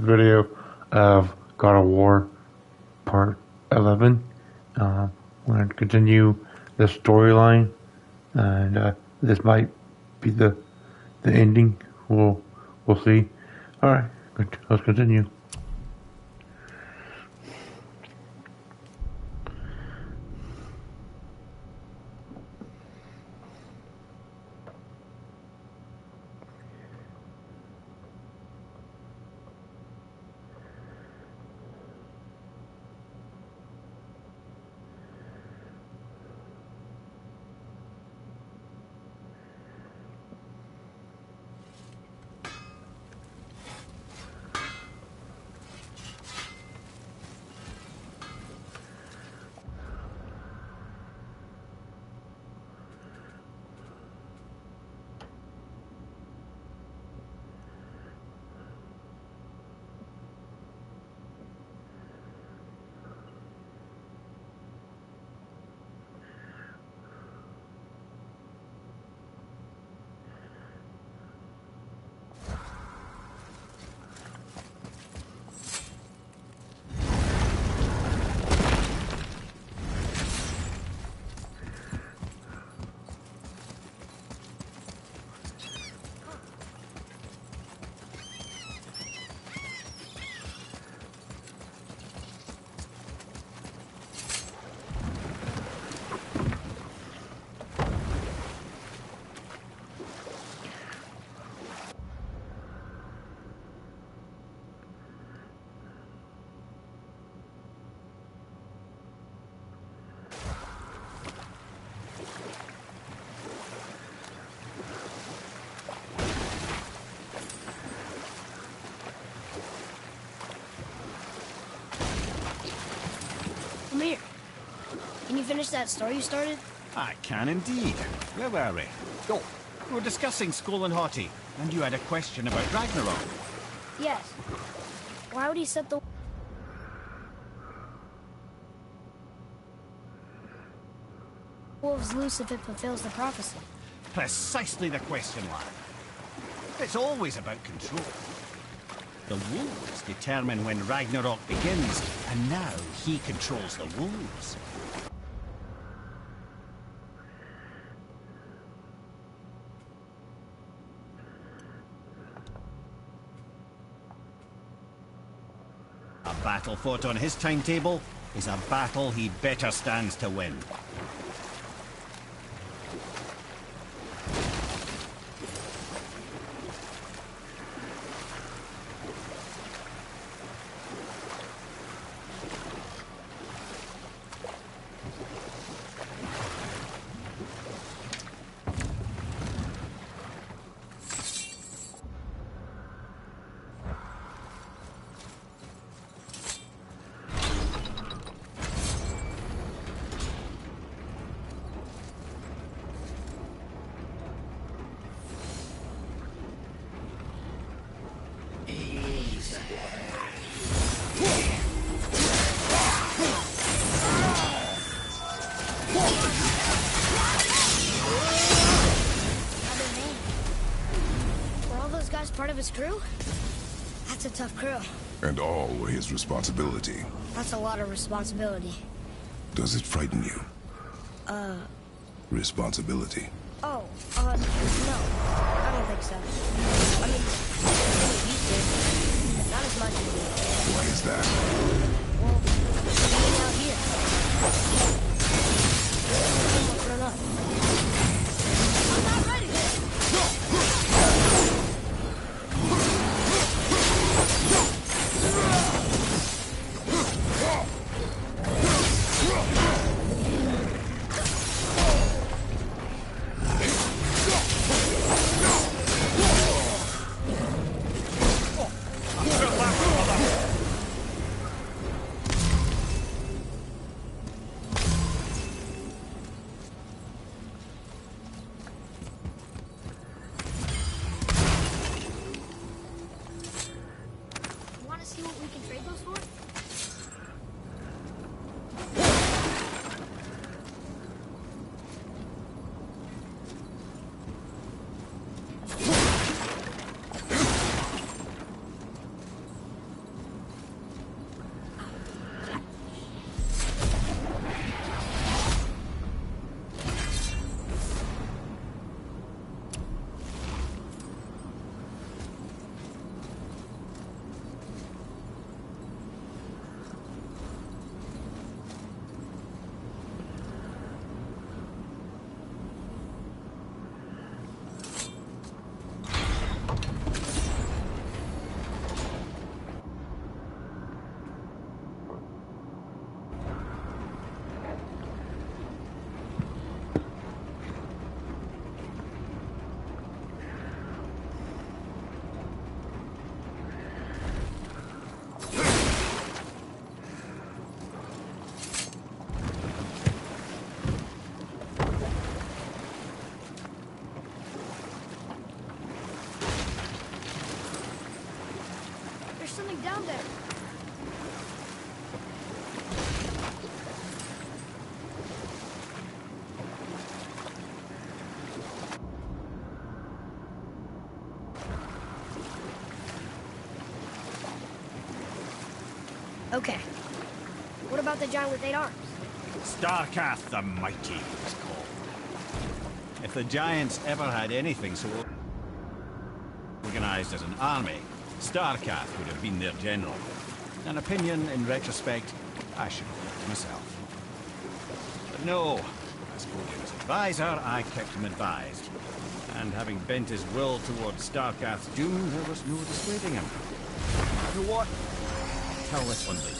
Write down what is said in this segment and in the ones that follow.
video of God of War Part 11. We're going to continue the storyline, and this might be the ending. We'll see. All right, let's continue. Come here. Can you finish that story you started? I can indeed. Where were we? Oh, we were discussing Skull and Haughty, and you had a question about Ragnarok. Yes. Why would he set the wolves loose if it fulfills the prophecy? Precisely the question, lad. It's always about control. The wolves determine when Ragnarok begins, and now he controls the wolves. A battle fought on his timetable is a battle he better stands to win. Part of his crew? That's a tough crew. And all were his responsibility. That's a lot of responsibility. Does it frighten you? Responsibility. Oh, no. I don't think so. I mean, he used to. Not as much as Why is that? Well, being out here. Open it up. I'm not ready! down there. Okay. What about the giant with 8 arms? Starkath the Mighty was called. If the Giants ever had anything so organized as an army, Starkath would have been their general. An opinion, in retrospect, I should have kept to myself. But no, as Odin's advisor, I kept him advised. And having bent his will towards Starkath's doom, there was no dissuading him. You know what? I'll tell this one later.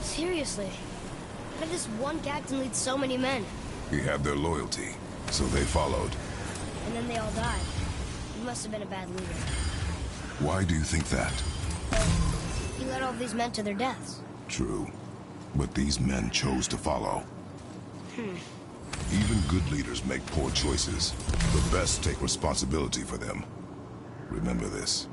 Seriously, how did this one captain lead so many men? He had their loyalty, so they followed. And then they all died. He must have been a bad leader. Why do you think that? He led all these men to their deaths. True. But these men chose to follow. Even good leaders make poor choices. The best take responsibility for them. Remember this.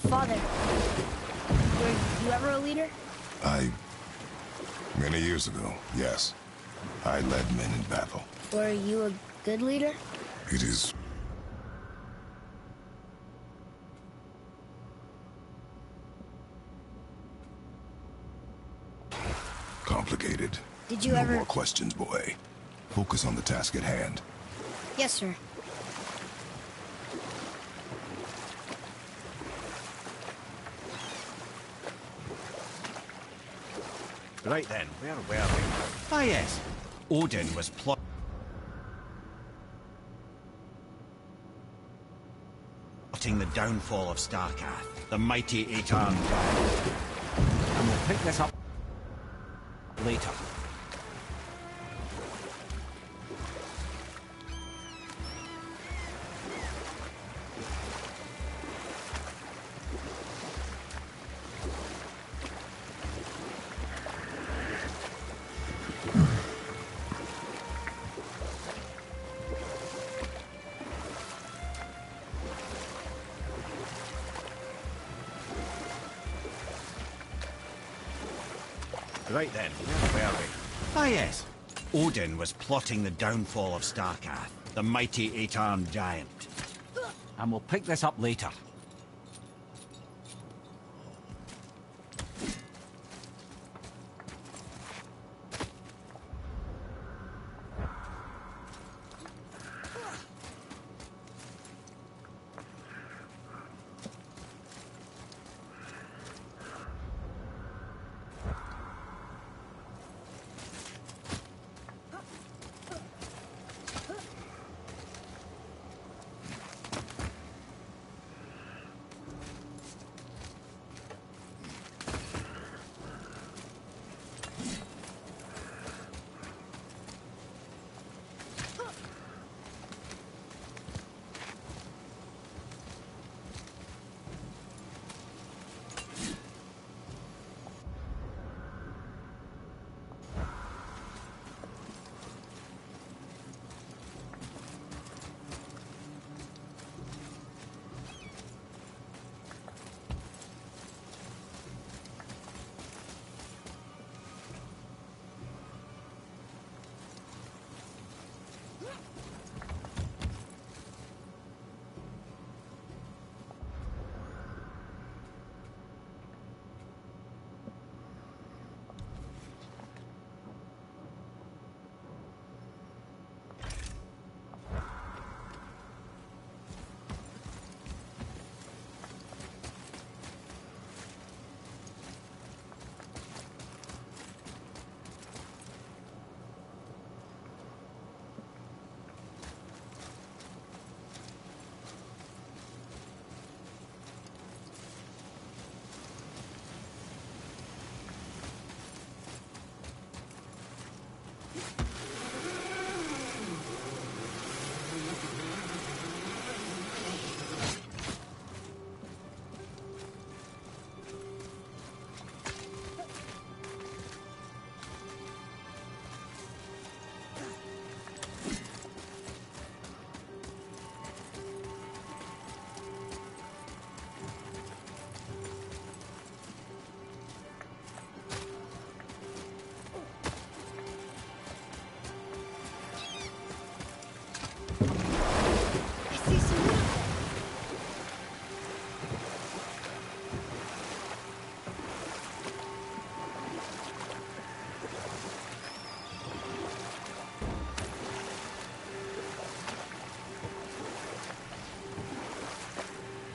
Father, were you ever a leader? Many years ago, yes. I led men in battle. Were you a good leader? It is... complicated. Did you no ever... more questions, boy. Focus on the task at hand. Yes, sir. Right then, where were we? Ah yes, Odin was plotting the downfall of Starkath, the mighty eight-armed giant. And we'll pick this up later. Right then, where were we? Ah yes, Odin was plotting the downfall of Starkath, the mighty eight-armed giant. And we'll pick this up later.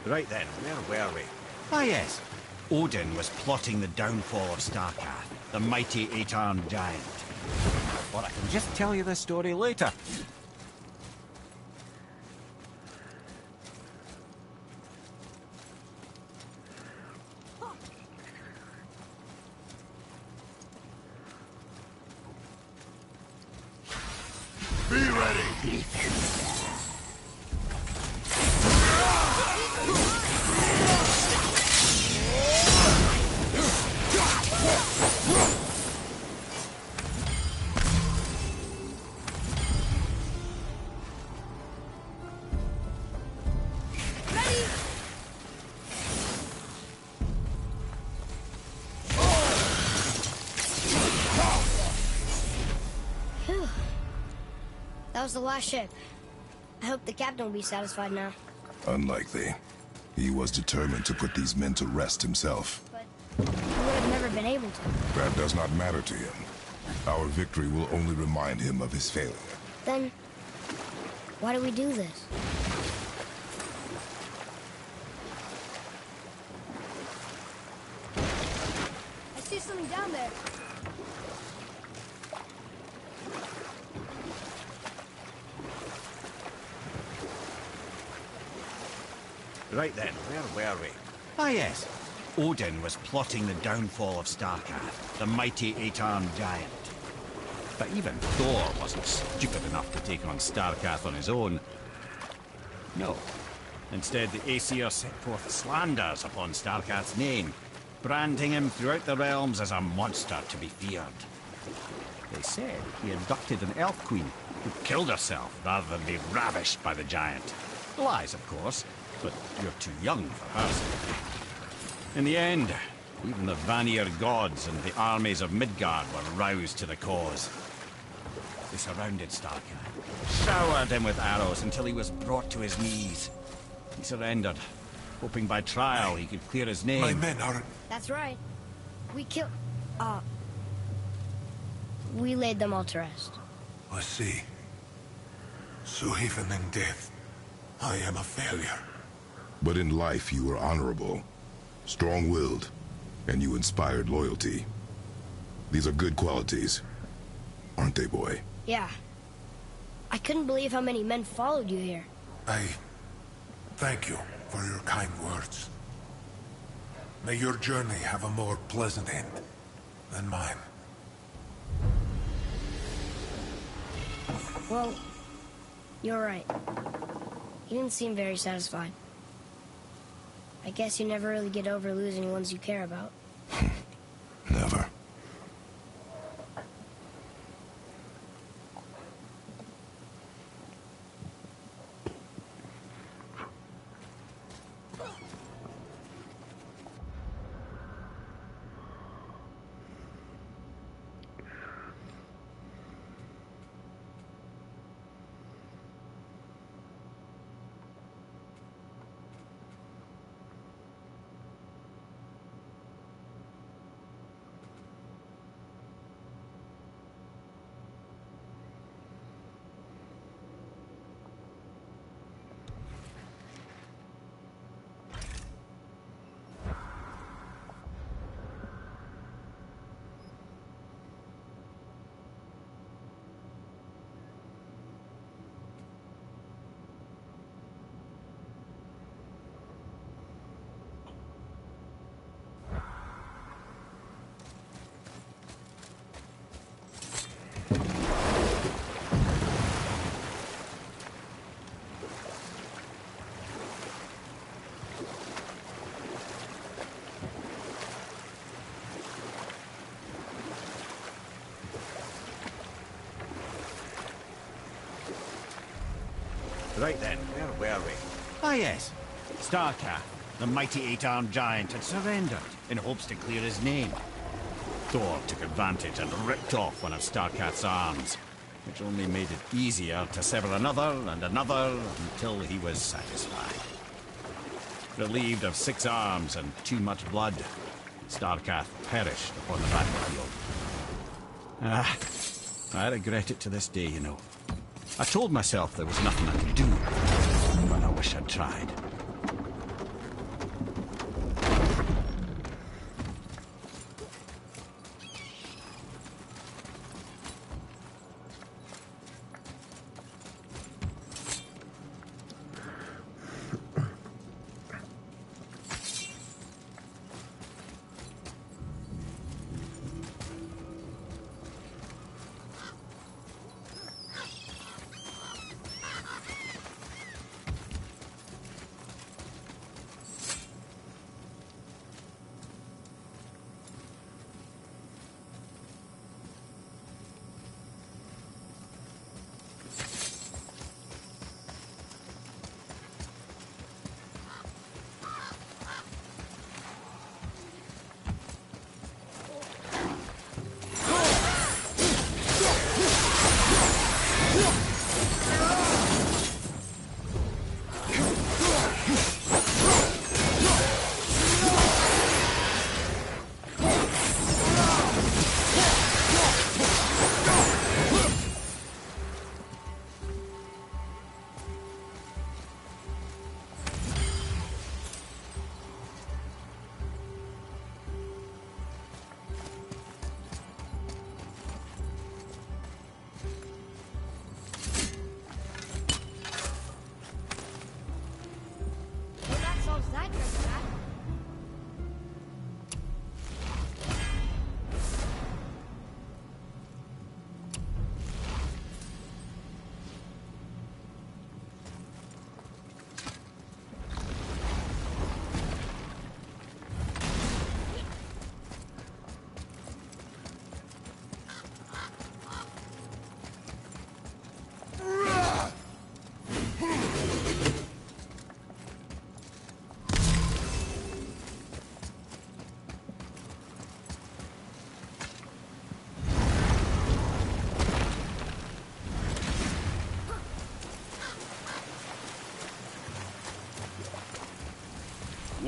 Right then, where were we? Ah yes, Odin was plotting the downfall of Starkath, the mighty eight-armed giant. Or I can just tell you the story later. Be ready! That was the last ship. I hope the captain will be satisfied now. Unlikely. He was determined to put these men to rest himself. But he would have never been able to. That does not matter to him. Our victory will only remind him of his failure. Then, why do we do this? I see something down there. Right then, where were we? Ah yes, Odin was plotting the downfall of Starkath, the mighty eight-armed giant. But even Thor wasn't stupid enough to take on Starkath on his own. No. Instead, the Aesir set forth slanders upon Starkath's name, branding him throughout the realms as a monster to be feared. They said he abducted an elf queen who killed herself rather than be ravished by the giant. Lies, of course, but you're too young for her. In the end, even the Vanir gods and the armies of Midgard were roused to the cause. They surrounded Starkath, showered him with arrows until he was brought to his knees. He surrendered, hoping by trial he could clear his name. My men are... That's right. We killed... we laid them all to rest. I see. So even in death, I am a failure. But in life you were honorable, strong-willed, and you inspired loyalty. These are good qualities, aren't they, boy? Yeah. I couldn't believe how many men followed you here. I thank you for your kind words. May your journey have a more pleasant end than mine. Well, you're right. You didn't seem very satisfied. I guess you never really get over losing ones you care about. Never. Right then, where were we? Ah yes, Starkath, the mighty eight-armed giant, had surrendered in hopes to clear his name. Thor took advantage and ripped off one of Starkath's arms, which only made it easier to sever another and another until he was satisfied. Relieved of 6 arms and too much blood, Starkath perished upon the battlefield. Ah, I regret it to this day, you know. I told myself there was nothing I could do, but I wish I'd tried.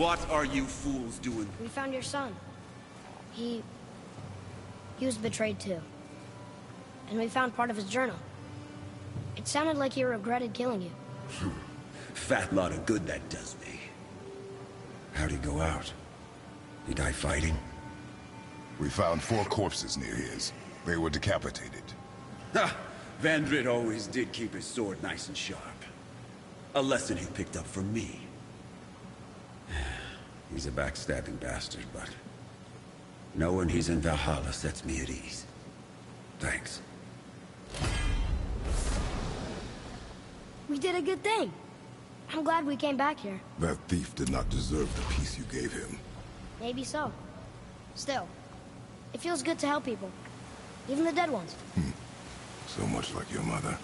What are you fools doing? We found your son. He was betrayed too. And we found part of his journal. It sounded like he regretted killing you. Fat lot of good that does me. How'd he go out? He die fighting? We found 4 corpses near his. They were decapitated. Ha! Vandrit always did keep his sword nice and sharp. A lesson he picked up from me. He's a backstabbing bastard, but knowing he's in Valhalla sets me at ease. Thanks. We did a good thing. I'm glad we came back here. That thief did not deserve the peace you gave him. Maybe so. Still, it feels good to help people. Even the dead ones. So much like your mother.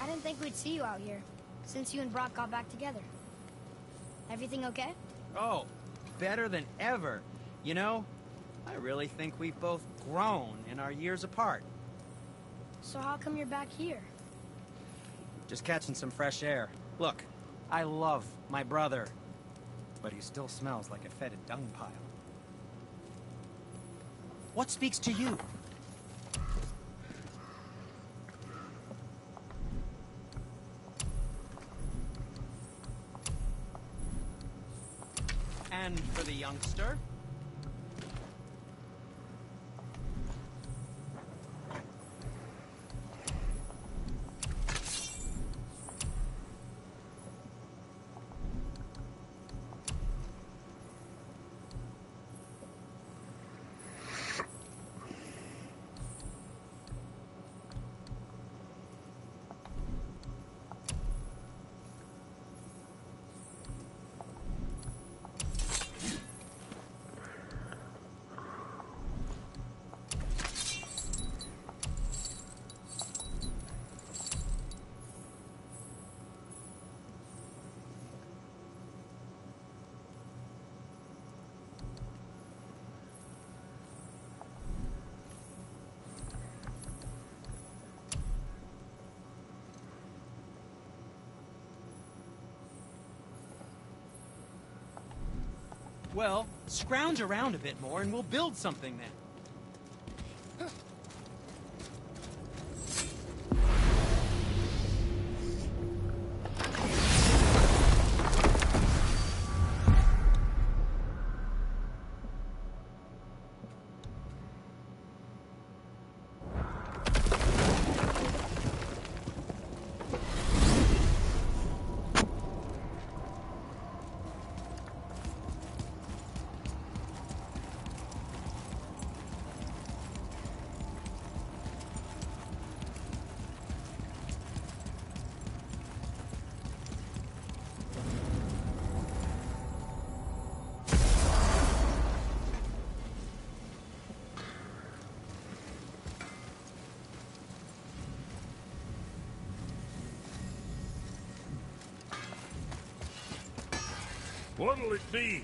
I didn't think we'd see you out here, since you and Brock got back together. Everything okay? Oh, better than ever. You know, I really think we've both grown in our years apart. So how come you're back here? Just catching some fresh air. Look, I love my brother, but he still smells like a fetid dung pile. What speaks to you? And for the youngster? Well, scrounge around a bit more and we'll build something then. What'll it be?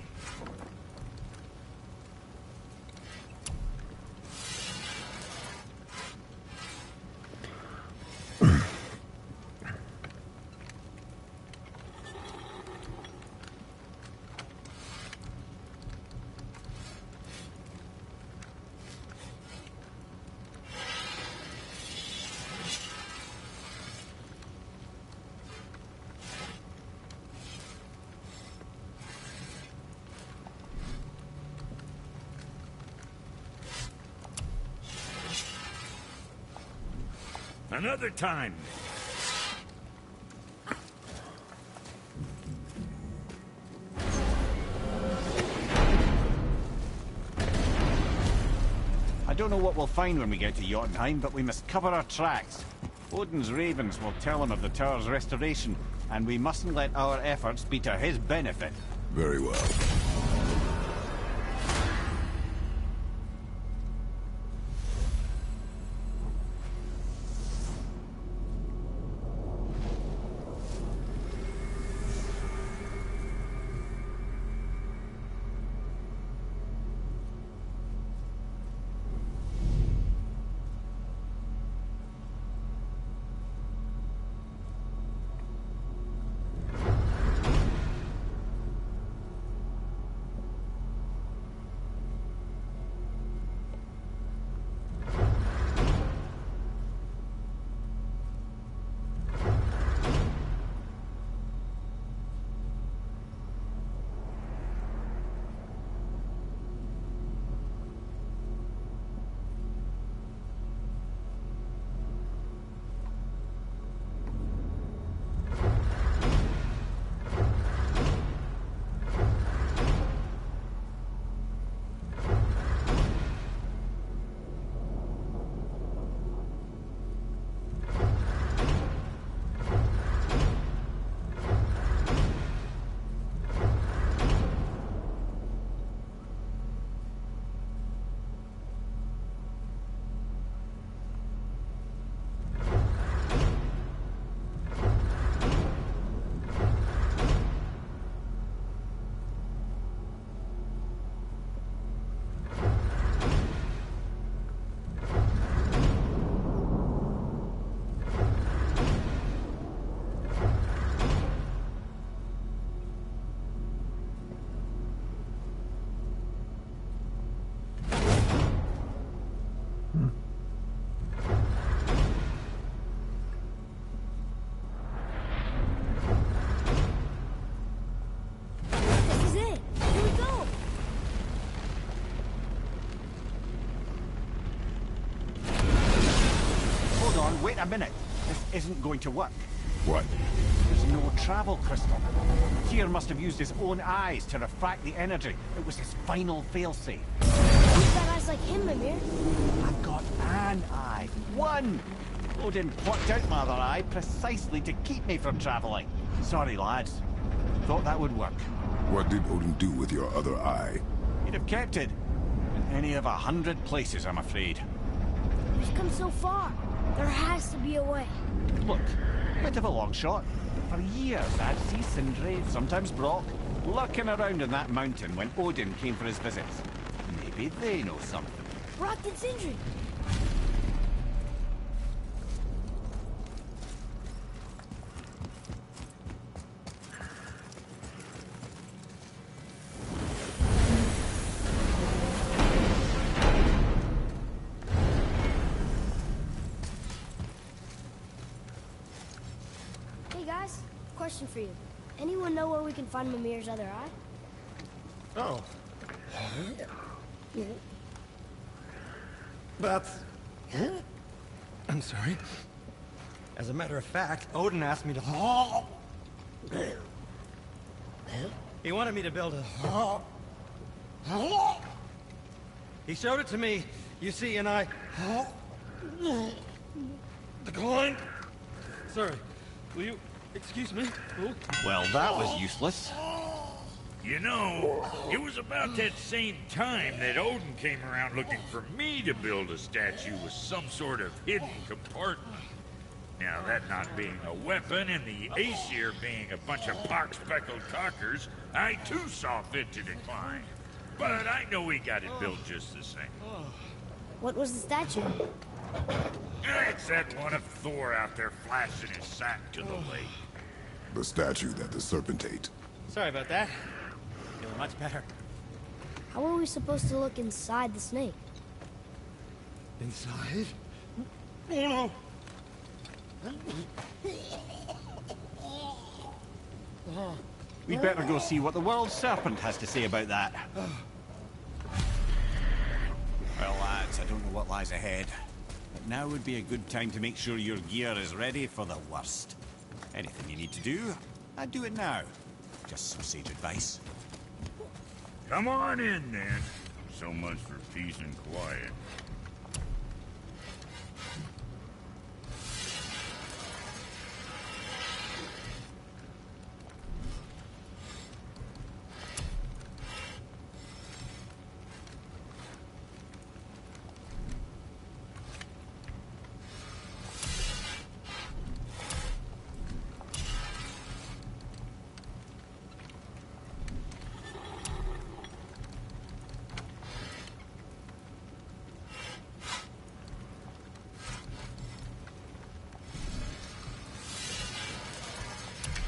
Another time. I don't know what we'll find when we get to Jotunheim, but we must cover our tracks. Odin's ravens will tell him of the tower's restoration, and we mustn't let our efforts be to his benefit. Very well. Wait a minute. This isn't going to work. What? There's no travel crystal. Tyr must have used his own eyes to refract the energy. It was his final failsafe. Who's got eyes like him, Mimir? I've got an eye. One! Odin plucked out my other eye precisely to keep me from traveling. Sorry, lads. Thought that would work. What did Odin do with your other eye? He'd have kept it. In any of 100 places, I'm afraid. We've come so far. There has to be a way. Look, bit of a long shot. For years, I'd see Sindri, sometimes Brock, lurking around in that mountain when Odin came for his visits. Maybe they know something. Brock and Sindri. Hey guys, question for you. Anyone know where we can find Mimir's other eye? Oh. But... I'm sorry. As a matter of fact, Odin asked me to... He wanted me to build a... He showed it to me, you see, and I... Declined. Sorry. Will you excuse me? Oh. Well, that was useless. You know, it was about that same time that Odin came around looking for me to build a statue with some sort of hidden compartment. Now, that not being a weapon and the Aesir being a bunch of pock-speckled talkers, I too saw fit to decline. But I know we got it built just the same. What was the statue? It's that one of Thor out there flashing his sack to the lake. The statue that the serpent ate. Sorry about that. Feeling much better. How are we supposed to look inside the snake? Inside? Oh no! We'd better go see what the world serpent has to say about that. Well, lads, I don't know what lies ahead, but now would be a good time to make sure your gear is ready for the worst. Anything you need to do, I'd do it now. Just some sage advice. Come on in, then. So much for peace and quiet.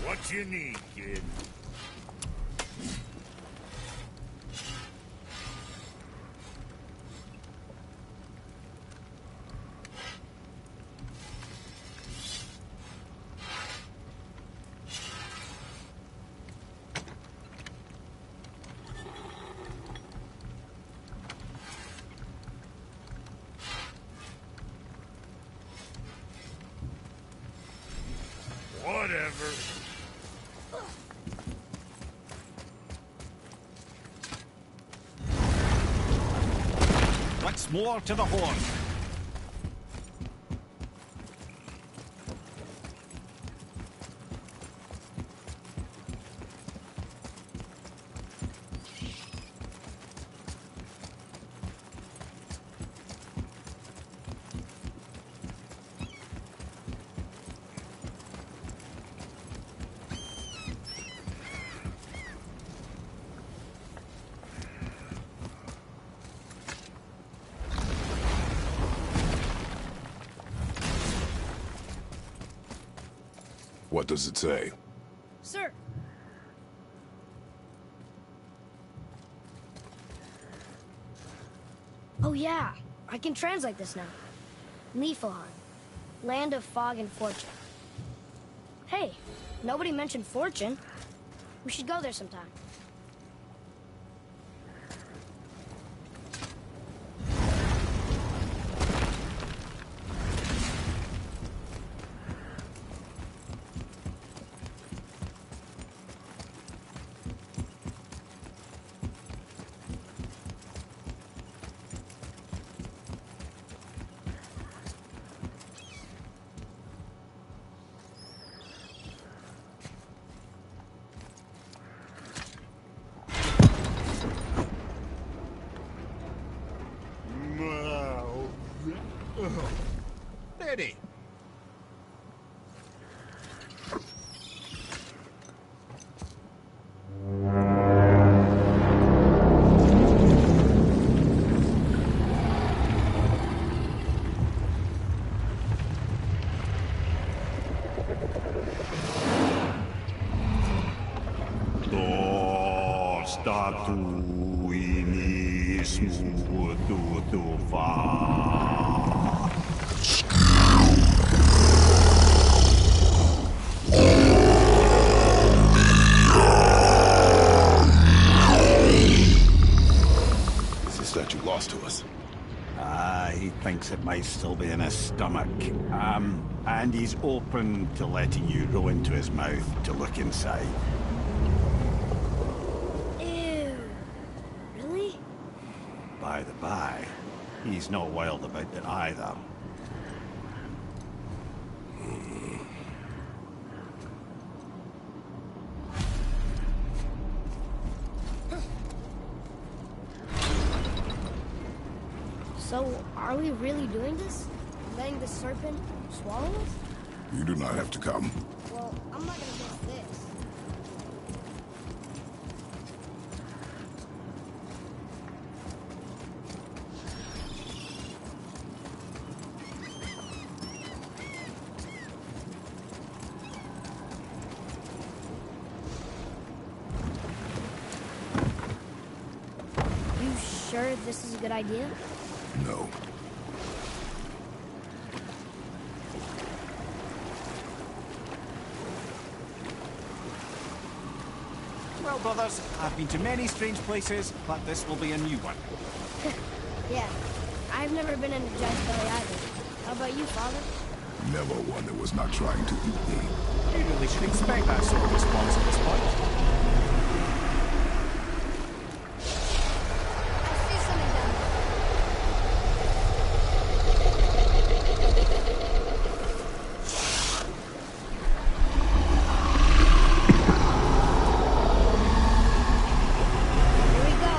What you need, kid? Whatever. What's more to the horn? What does it say? Sir! Oh yeah, I can translate this now. Niflheim, land of fog and fortune. Hey, nobody mentioned fortune. We should go there sometime. Ready. He thinks it might still be in his stomach. And he's open to letting you go into his mouth to look inside. Ew. Really? By the by, he's not wild about it either. So, are we really doing this? Letting the serpent swallow us? You do not have to come. Well, I'm not gonna miss this. You sure this is a good idea? No. Well, brothers, I've been to many strange places, but this will be a new one. Yeah. I've never been into Giant's Belly either. How about you, Father? Never one that was not trying to eat me. You really should expect that sort of response at this point. I see something down there. Here we go.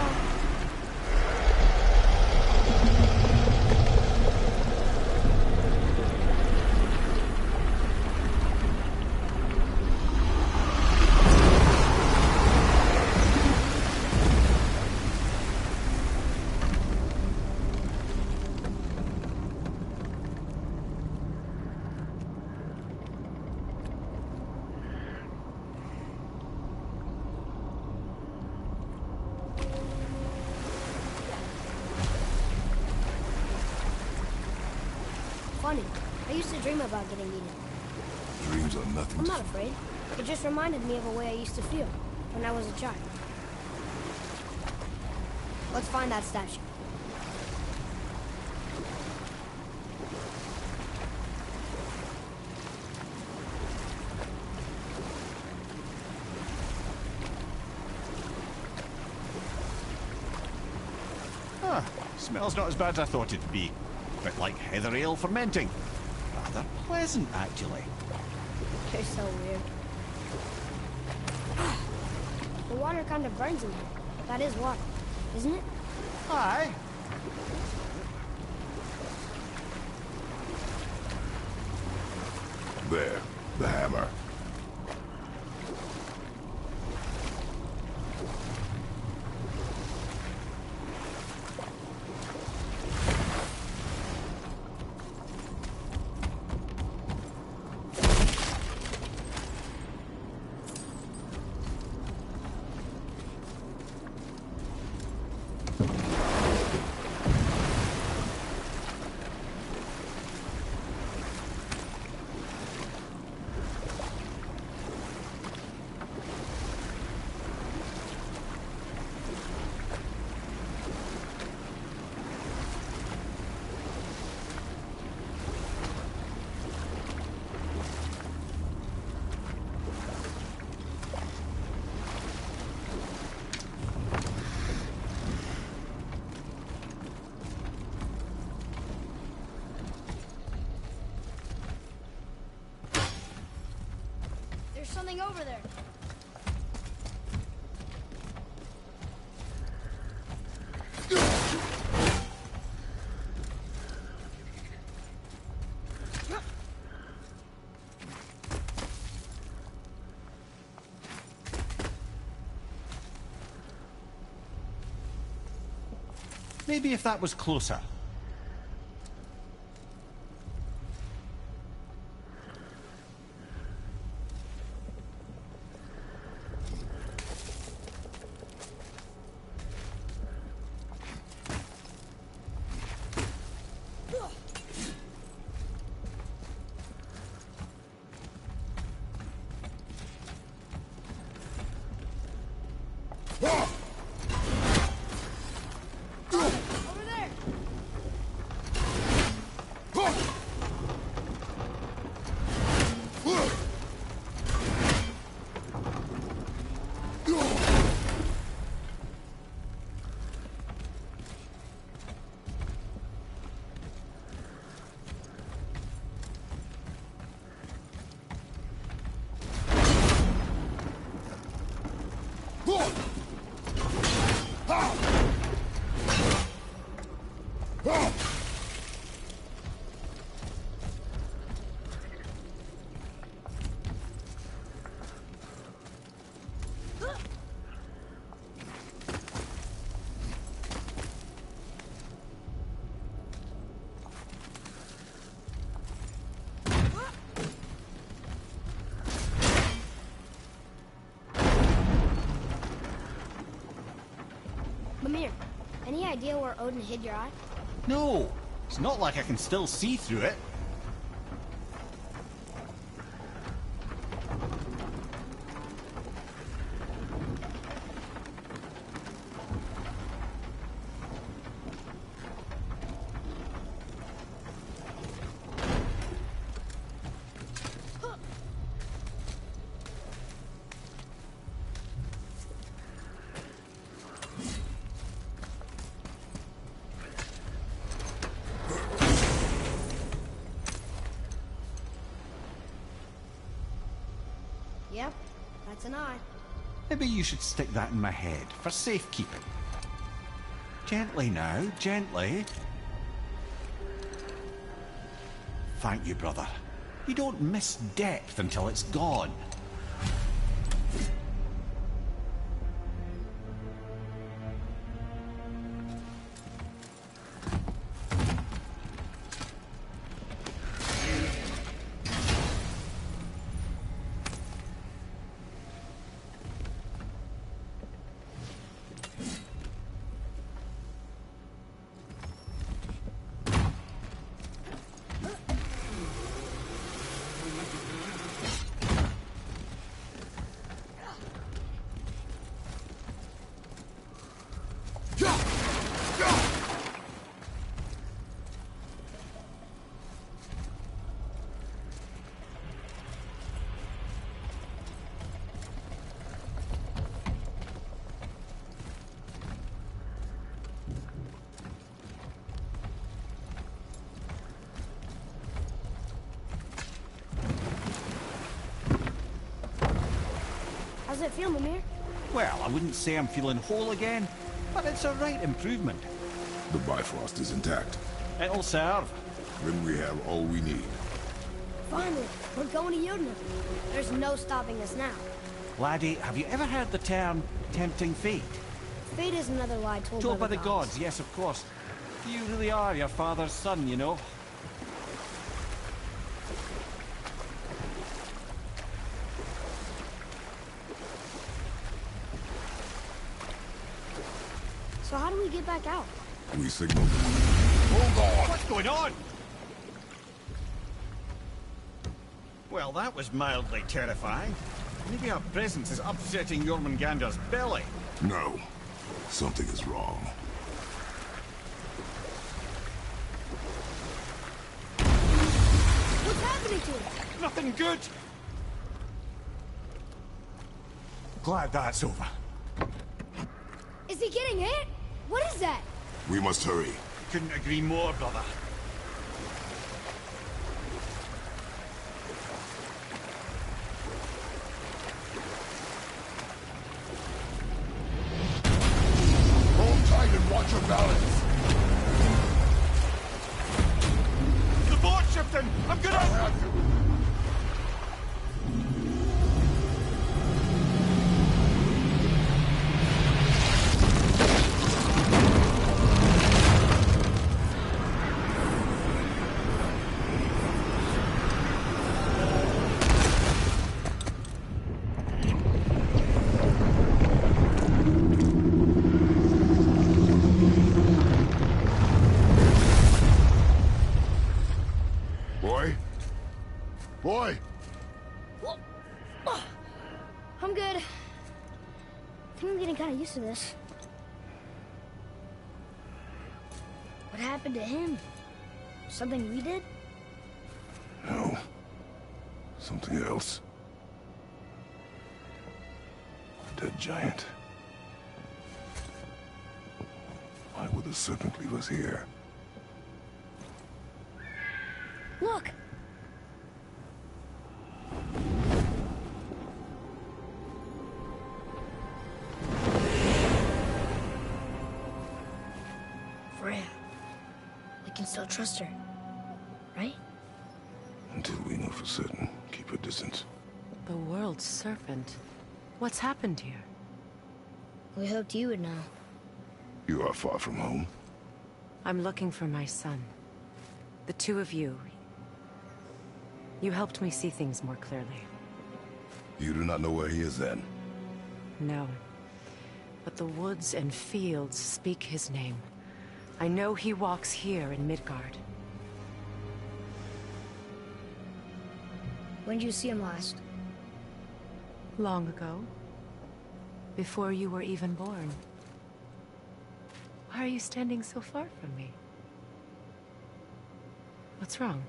Funny. I used to dream about getting eaten. Dreams are nothing I'm to... not afraid. It just reminded me of a way I used to feel when I was a child. Let's find that statue. Smells not as bad as I thought it'd be. Bit like heather ale fermenting. Rather pleasant, actually. You're so weird. The water kind of burns in here. That is water, isn't it? Aye. There, the hammer. There's something over there. Maybe if that was closer. Over there. idea where Odin hid your eye? No, it's not like I can still see through it. Yep, that's an eye. Maybe you should stick that in my head for safekeeping. Gently now, gently. Thank you, brother. You don't miss depth until it's gone. How's it feel, Mimir? Well, I wouldn't say I'm feeling whole again, but it's a right improvement. The Bifrost is intact. It'll serve. Then we have all we need. Finally, we're going to Jotunheim. There's no stopping us now. Laddie, have you ever heard the term tempting fate? Fate is another lie Told by the gods, yes, of course. You really are your father's son, you know. So how do we get back out? We signal. Hold on! What's going on? Well, that was mildly terrifying. Maybe our presence is upsetting Jormungandr's belly. No. Something is wrong. What's happening to him? Nothing good! Glad that's over. Is he getting hit? What is that? We must hurry. Couldn't agree more, brother. Hold tight and watch your balance. The board shifting! I'm gonna... Boy! I'm good. I think I'm getting kind of used to this. What happened to him? Something we did? No. Something else. A dead giant. Why would the serpent leave us here? Look! Freya. We can still trust her, right? Until we know for certain, keep a distance. The world's serpent. What's happened here? We hoped you would know. You are far from home. I'm looking for my son. The two of you. You helped me see things more clearly. You do not know where he is then? No. But the woods and fields speak his name. I know he walks here in Midgard. When did you see him last? Long ago. Before you were even born. Why are you standing so far from me? What's wrong?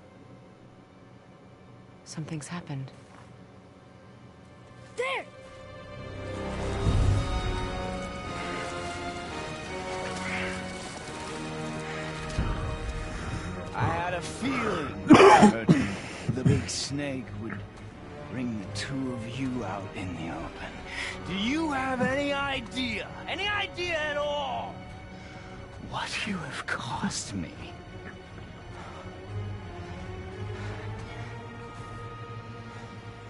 Something's happened. There! I had a feeling that the big snake would bring the two of you out in the open. Do you have any idea at all, what you have cost me?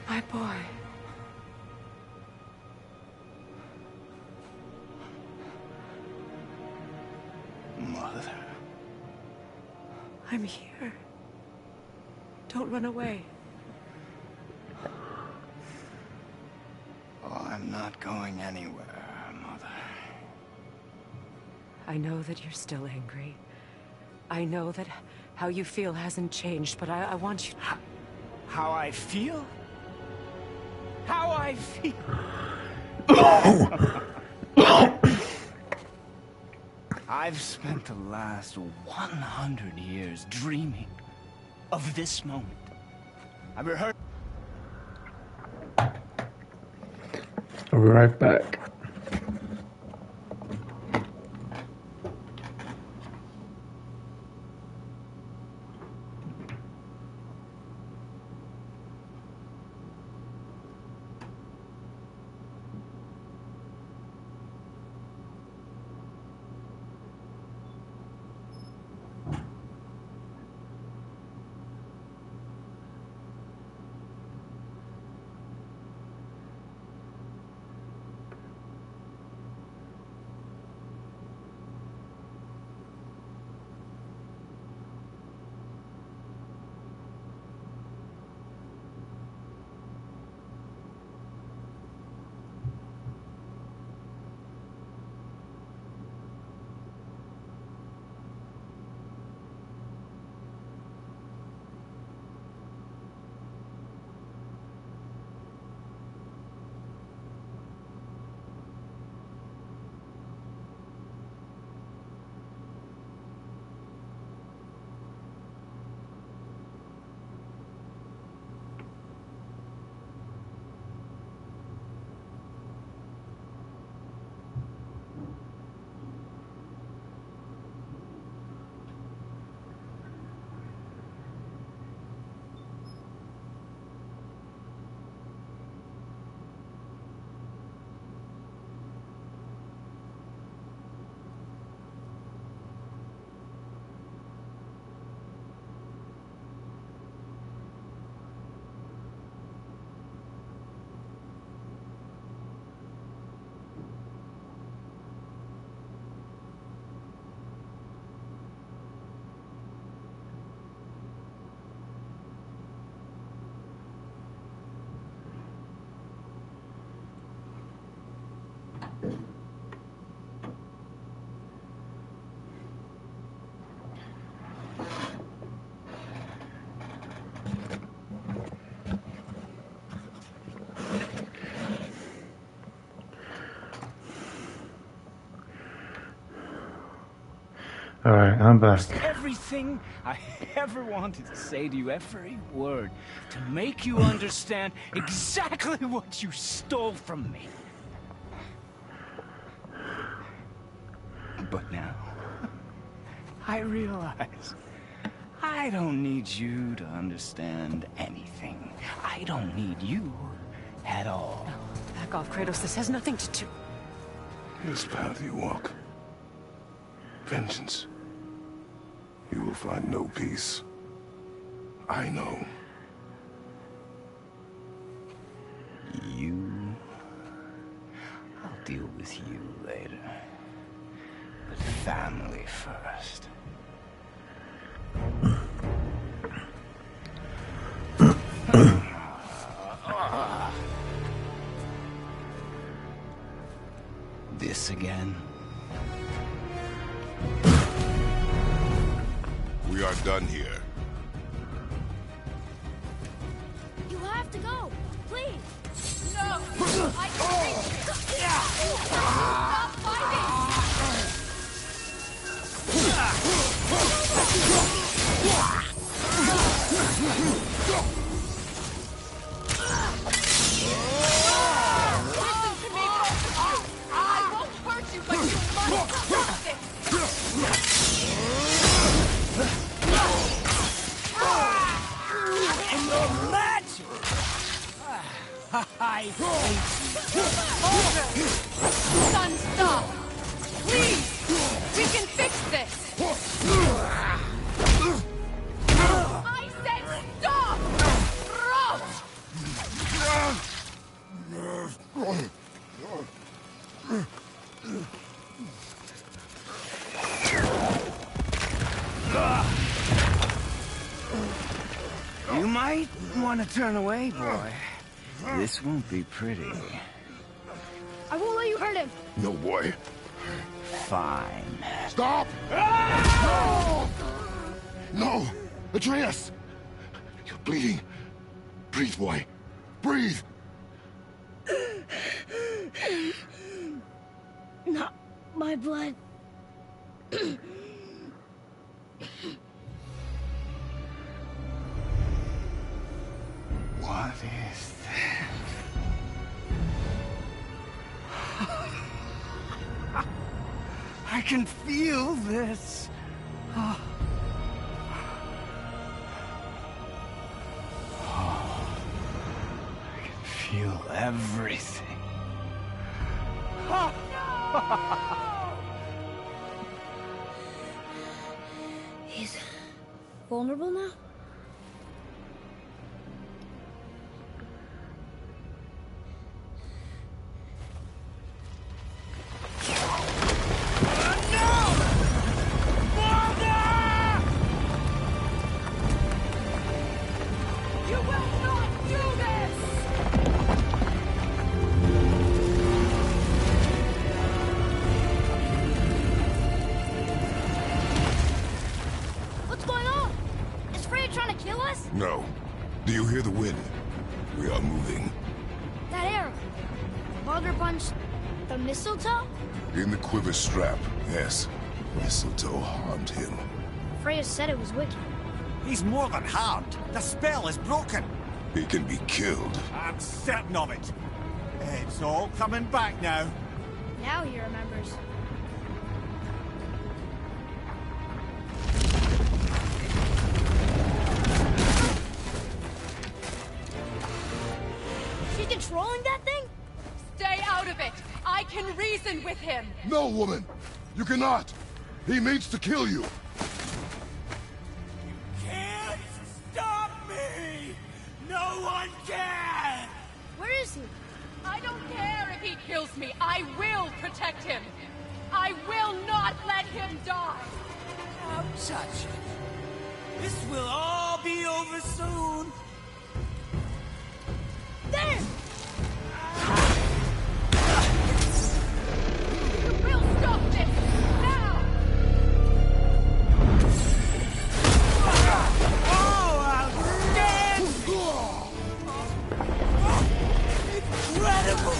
My boy. Mother. I'm here. Don't run away. Oh, I'm not going anywhere, Mother. I know that you're still angry. I know that how you feel hasn't changed, but I want you to... How I feel? How I feel? I've spent the last 100 years dreaming of this moment. I've rehearsed. I'll be right back. Alright, I'm back. Everything I ever wanted to say to you, every word, to make you understand exactly what you stole from me. But now, I realize I don't need you to understand anything. I don't need you at all. No, back off, Kratos. This has nothing to do... This path you walk. Vengeance. You will find no peace. I know. You... I'll deal with you later. But family first. This again? aren't done here. You have to go. Please. No! I can reach it! Stop fighting! Listen to me, both of you! I won't hurt you, but you must stop it! I'm no match! I Son, stop! Please! We can fix this! I said stop! You might want to turn away, boy. This won't be pretty. I won't let you hurt him. No, boy. Fine. Stop! No! No! Atreus! You're bleeding. Breathe, boy. Breathe! Not my blood. What is that? I can feel this. I can feel everything. He's vulnerable now? You will not do this! What's going on? Is Freya trying to kill us? No. Do you hear the wind? We are moving. That arrow. Bugger punched the mistletoe? In the quiver strap, yes. Mistletoe harmed him. Freya said it was wicked. He's more than harmed. The spell is broken. He can be killed. I'm certain of it. It's all coming back now. Now he remembers. Is she controlling that thing? Stay out of it! I can reason with him! No, woman! You cannot! He means to kill you! Can't stop me! No one can! Where is he? I don't care if he kills me. I will protect him. I will not let him die. Don't touch it. This will all be over soon. There! You will stop this now. Oh, outstanding! Incredible!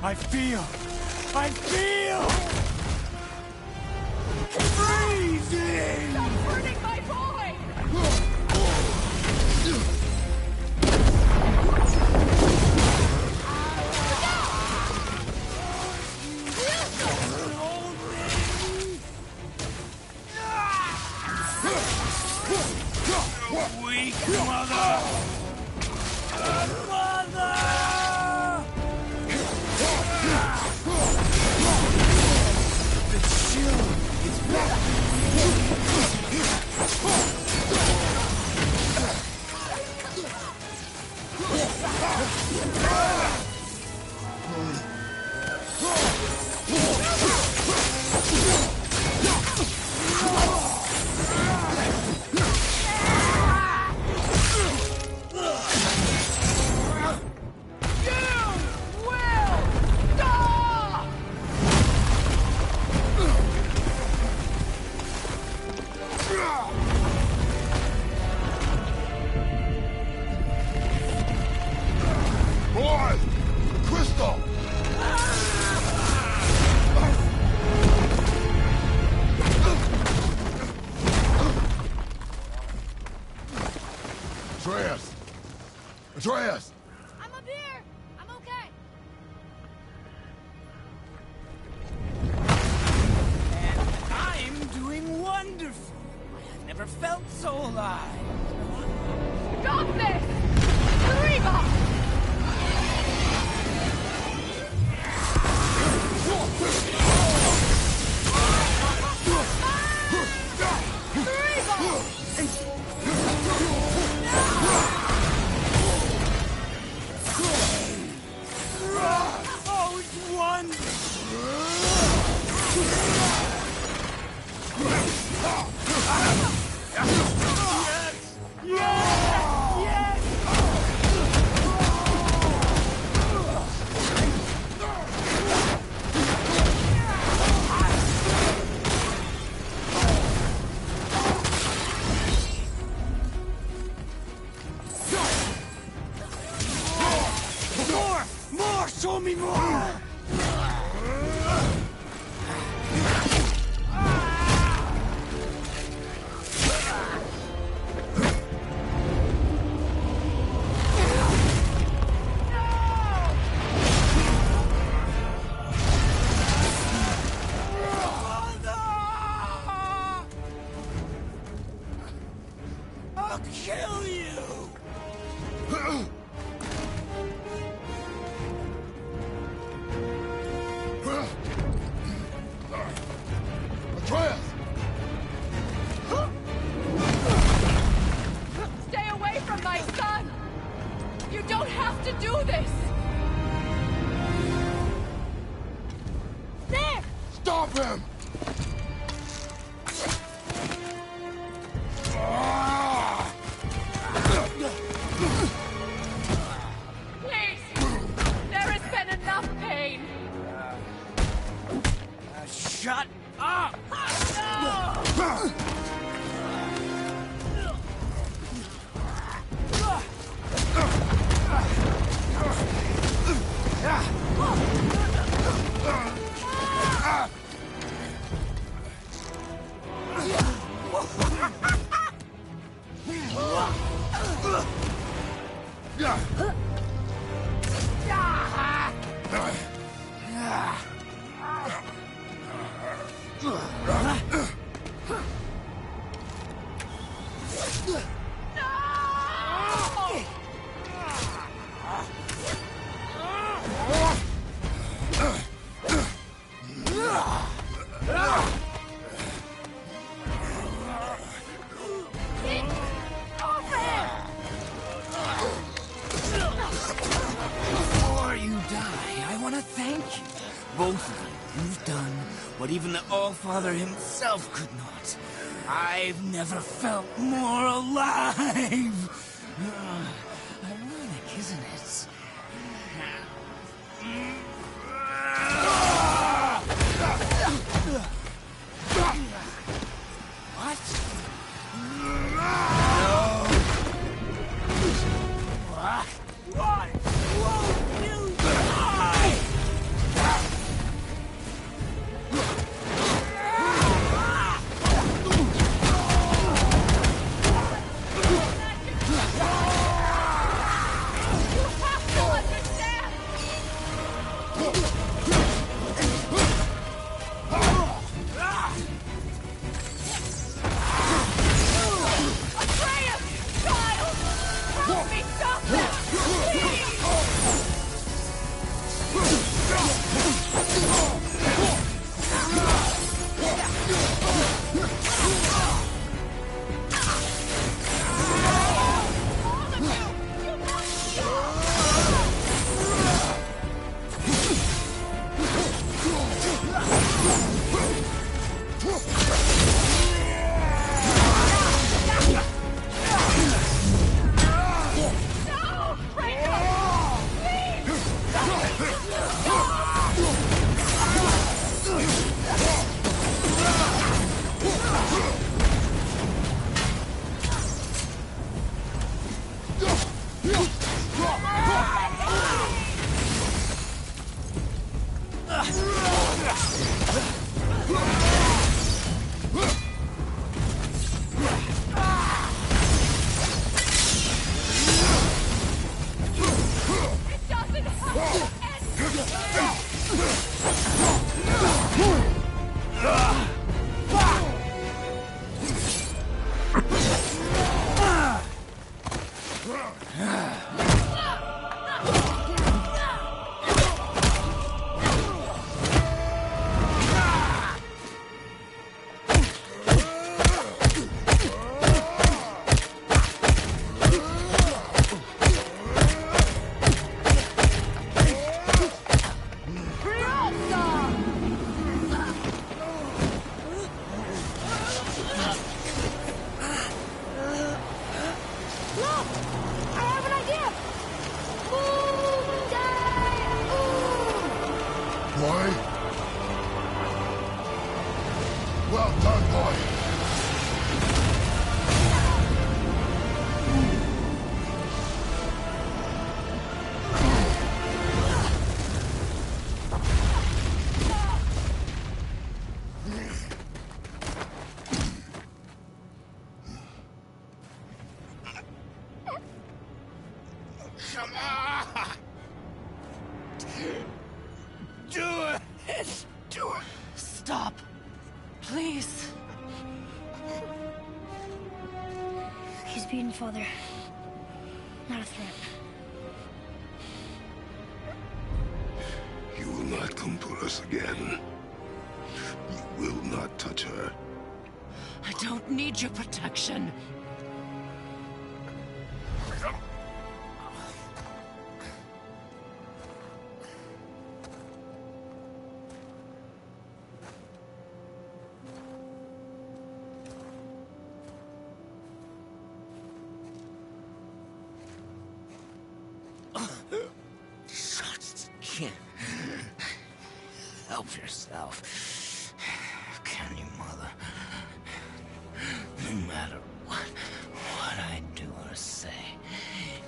I feel freezing! Stop hurting my boy! Weak mother! Mother! The chill is back. Atreus! I'm up here! I'm okay! And I'm doing wonderful. I've never felt so alive. Stop this! Reba! Oh, it's wonderful. More! Show me more! I'll kill you! Atreus! Stay away from my son! You don't have to do this! There! Stop him! Please! There has been enough pain! Shut up! Before you die, I want to thank you. Both of you. You've done what even the All-Father himself could not. I've never felt more alive. Ironic, isn't it? What? No. Why won't you die? boy. Well done, boy. Come on! Do it! Do it! Stop. Please. He's beaten, Father. Not a threat. You will not come for us again. You will not touch her. I don't need your protection. Just can't help yourself. Can you, Mother? No matter what I do or say,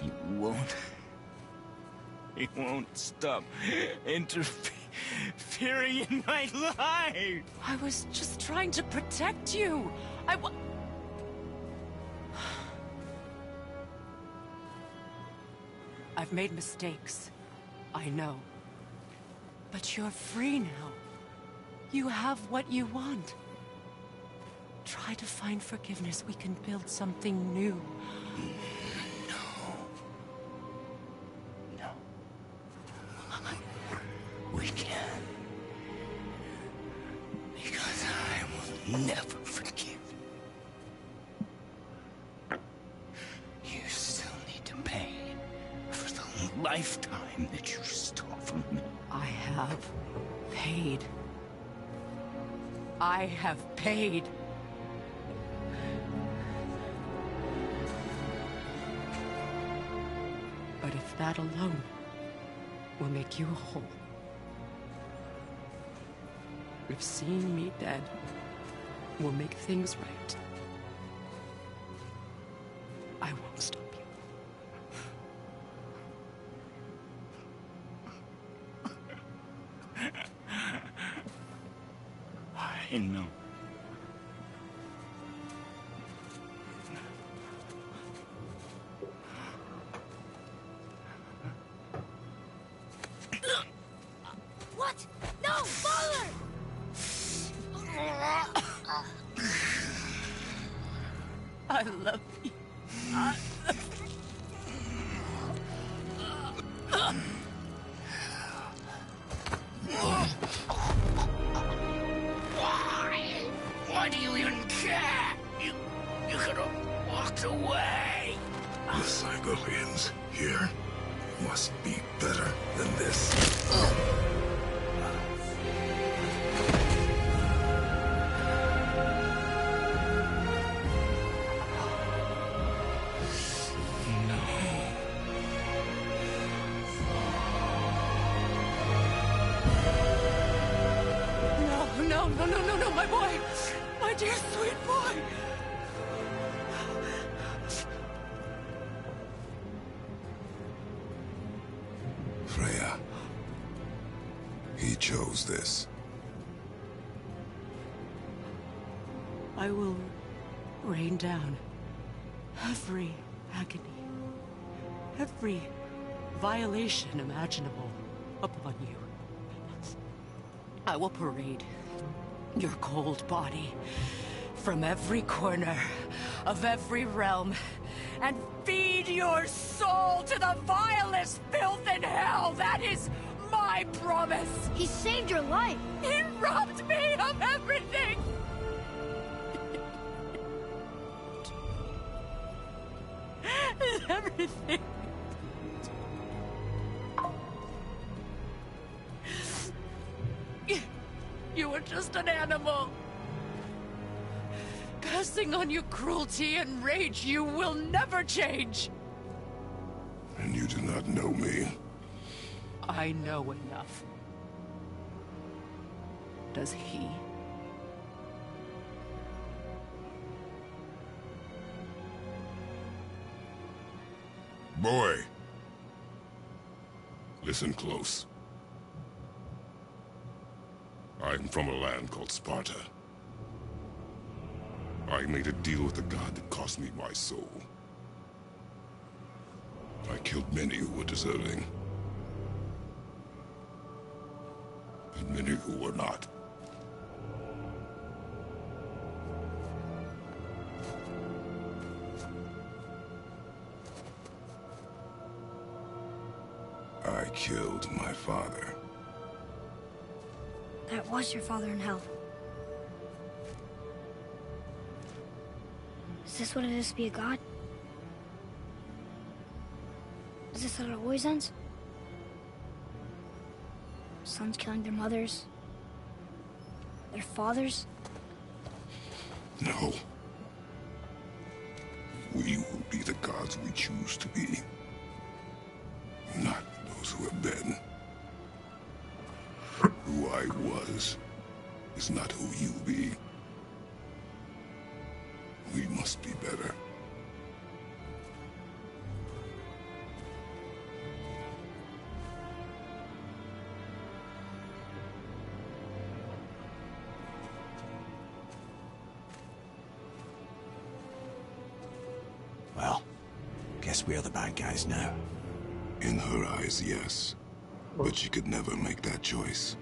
you won't stop interfering in my life. I was just trying to protect you. I've made mistakes. I know. But you're free now. You have what you want. Try to find forgiveness. We can build something new. No. We can. Because I will never forgive. You still need to pay for the lifetime that you stole from me. I have paid. I have paid. But if that alone will make you whole, if seeing me dead will make things right, I won't stop you. I know. What? No, Father! I love you. Why do you even care? You could have walked away. The Cygolians here must be better than this. No, my boy! My dear sweet boy! Freya. He chose this. I will rain down every agony, every violation imaginable upon you. I will parade your cold body from every corner of every realm and feed your soul to the vilest filth in hell. That is my promise. He saved your life. He robbed me of everything. Everything. You were just an animal. Passing on your cruelty and rage, you will never change. And you do not know me. I know enough. does he? Boy! Listen close. I'm from a land called Sparta. I made a deal with a god that cost me my soul. I killed many who were deserving. And many who were not. I killed my father. That was your father in hell. Is this what it is to be a god? Is this how it always ends? Sons killing their mothers? Their fathers? No. We will be the gods we choose to be. Not those who have been. Who I was is not who you be. We must be better. Well, guess we're the bad guys now. In her eyes, yes. But she could never make that choice.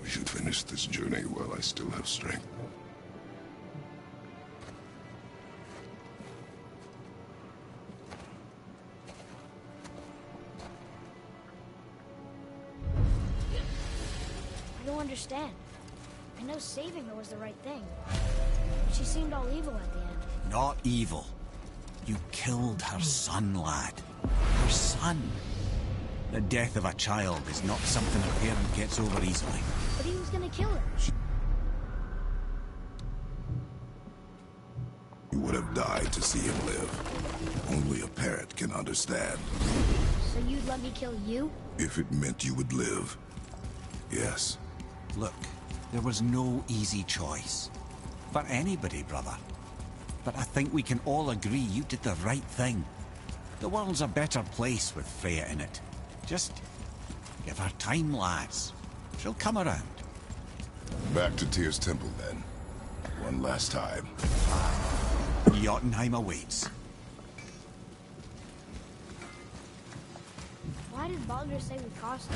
We should finish this journey while I still have strength. I don't understand. I know saving her was the right thing. But she seemed all evil at the end. Not evil. You killed her son, lad. Her son. The death of a child is not something a parent gets over easily. But he was gonna kill her. You would have died to see him live. Only a parent can understand. So you'd let me kill you? If it meant you would live. Yes. Look, there was no easy choice. For anybody, brother. But I think we can all agree you did the right thing. The world's a better place with Freya in it. Just give her time, lads. She'll come around. Back to Tyr's temple, then. One last time. Jotunheim awaits. Why did Baldur say we crossed?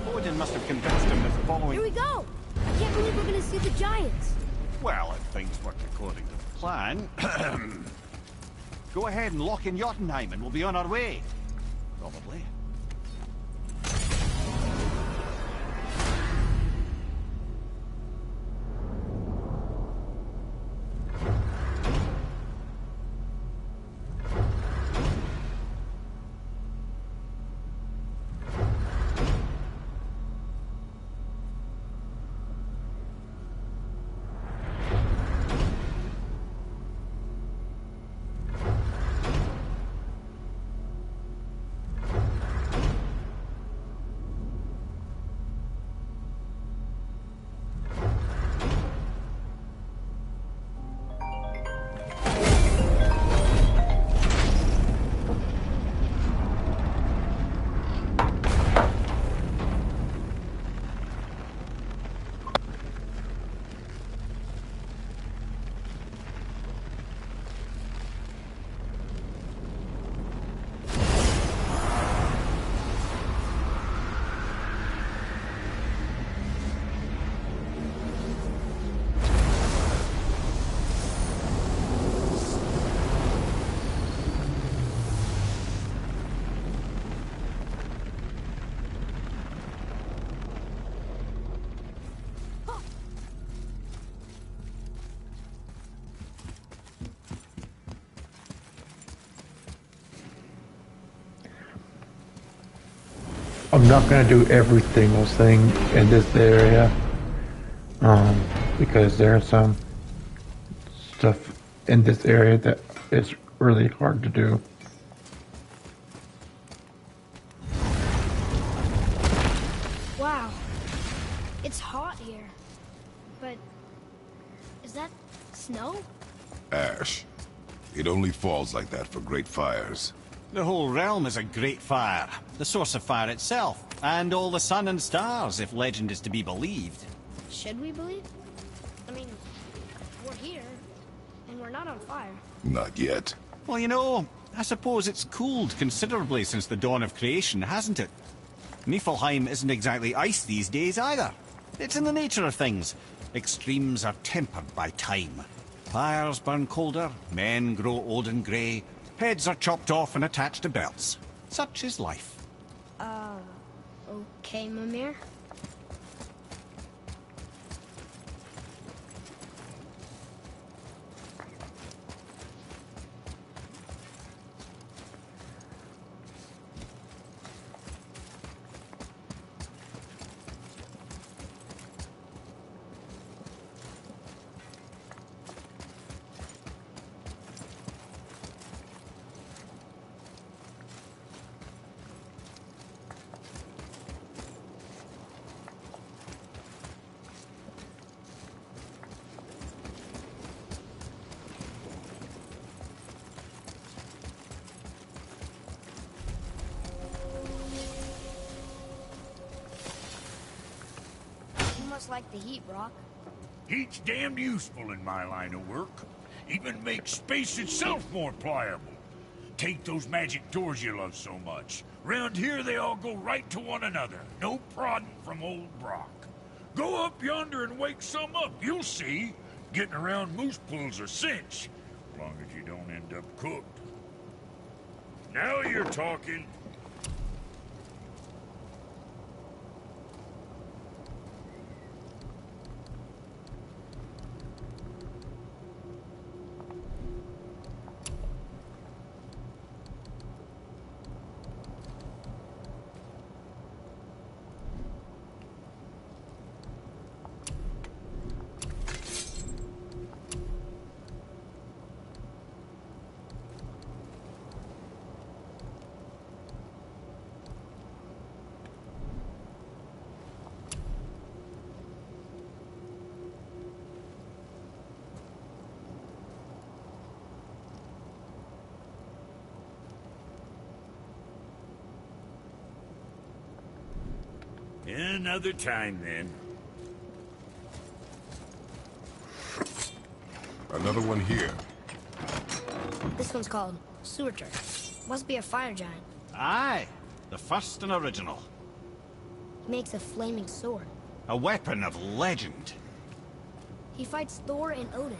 Odin must have convinced him that following... Here we go! I can't believe we're gonna see the giants. Well, if things work according to the plan... Go ahead and lock in Jotunheim and we'll be on our way. Probably. I'm not going to do every single thing in this area, because there's some stuff in this area that is really hard to do. Wow. It's hot here. But is that snow? Ash. It only falls like that for great fires. The whole realm is a great fire. The source of fire itself. And all the sun and stars, if legend is to be believed. Should we believe? I mean, we're here, and we're not on fire. Not yet. Well, you know, I suppose it's cooled considerably since the dawn of creation, hasn't it? Niflheim isn't exactly ice these days either. It's in the nature of things. Extremes are tempered by time. Fires burn colder, men grow old and grey, heads are chopped off and attached to belts. Such is life. Okay, Mimir. Like the heat, Brock. Heat's damned useful in my line of work. Even makes space itself more pliable. Take those magic doors you love so much. Round here they all go right to one another. No prodding from old Brock. Go up yonder and wake some up, you'll see. Getting around moose pools a cinch. As long as you don't end up cooked. Now you're talking. Another time, then. Another one here. This one's called Surtur. Must be a fire giant. Aye, the first and original. He makes a flaming sword. A weapon of legend. He fights Thor and Odin.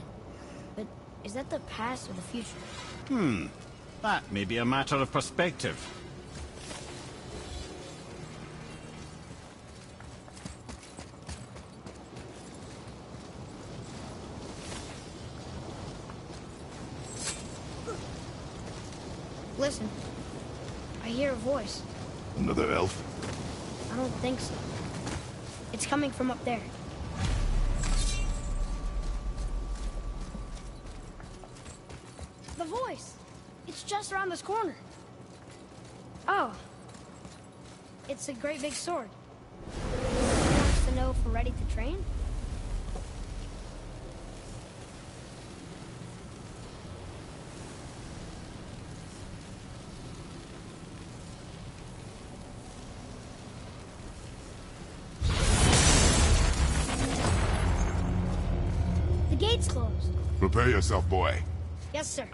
But is that the past or the future? That may be a matter of perspective. Listen. I hear a voice. Another elf? I don't think so. It's coming from up there. The voice! It's just around this corner. Oh. It's a great big sword. He wants to know if we're ready to train? The gate's closed. Prepare yourself, boy. Yes, sir.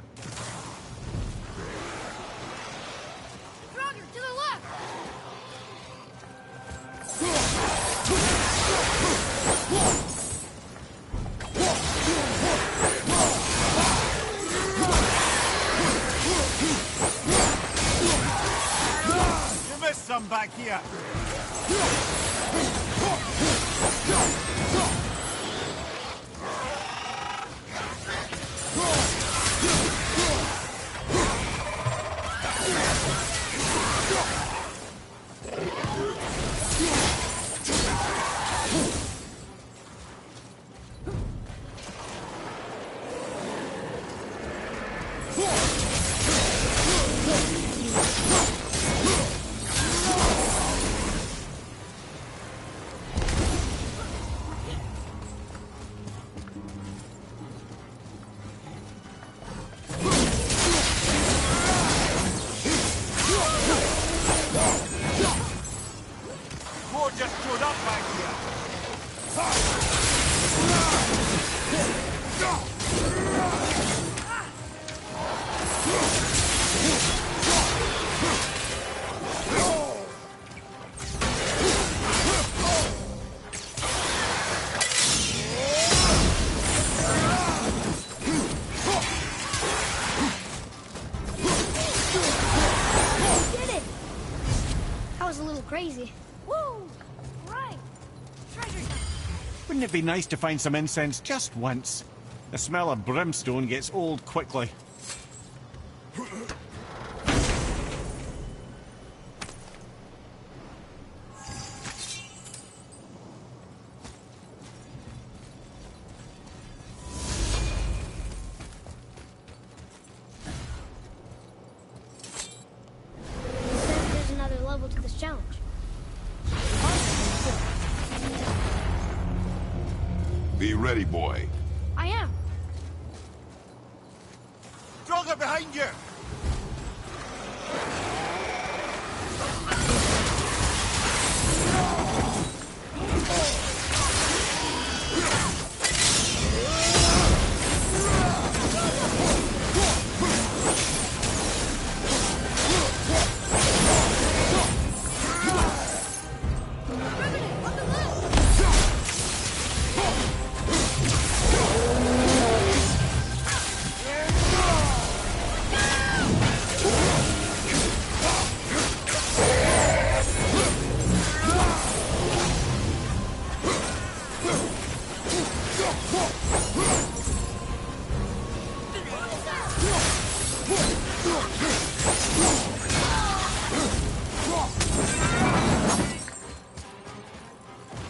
Draugr, to the left! You missed some back here. just showed up back here. Crazy. Woo! Right. Treasure time. Wouldn't it be nice to find some incense just once? The smell of brimstone gets old quickly. There's another level to this challenge. Be ready, boy. I am. Draugr behind you!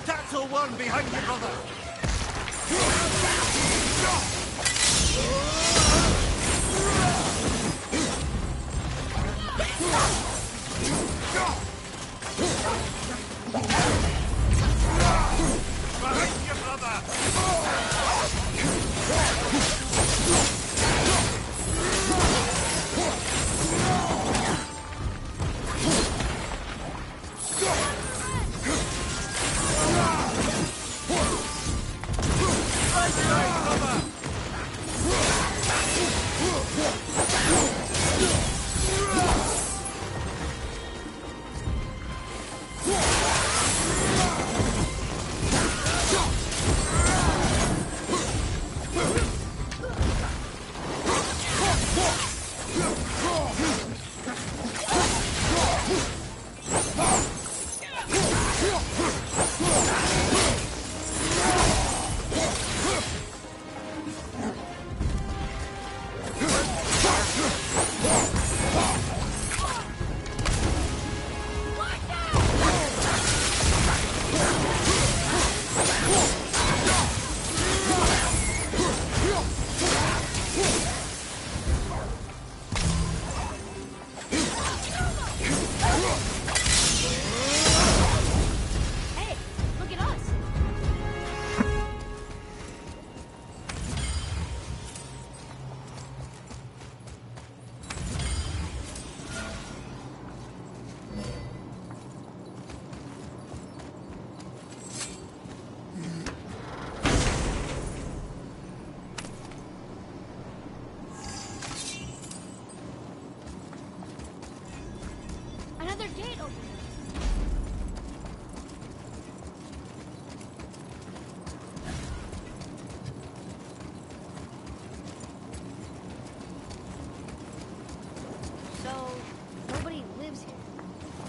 Taxel one behind you, brother! Behind you, brother! Hey, look at us. Another gate open. So, nobody lives here,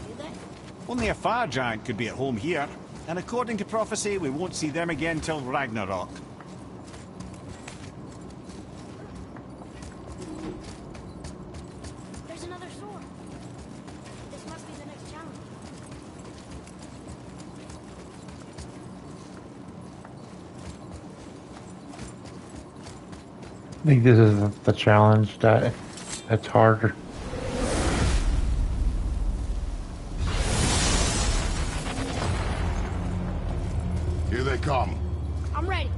do they? Only a fire giant could be at home here. And according to prophecy, we won't see them again till Ragnarok. There's another sword. This must be the next challenge. I think this is the challenge that's harder. Here they come. I'm ready.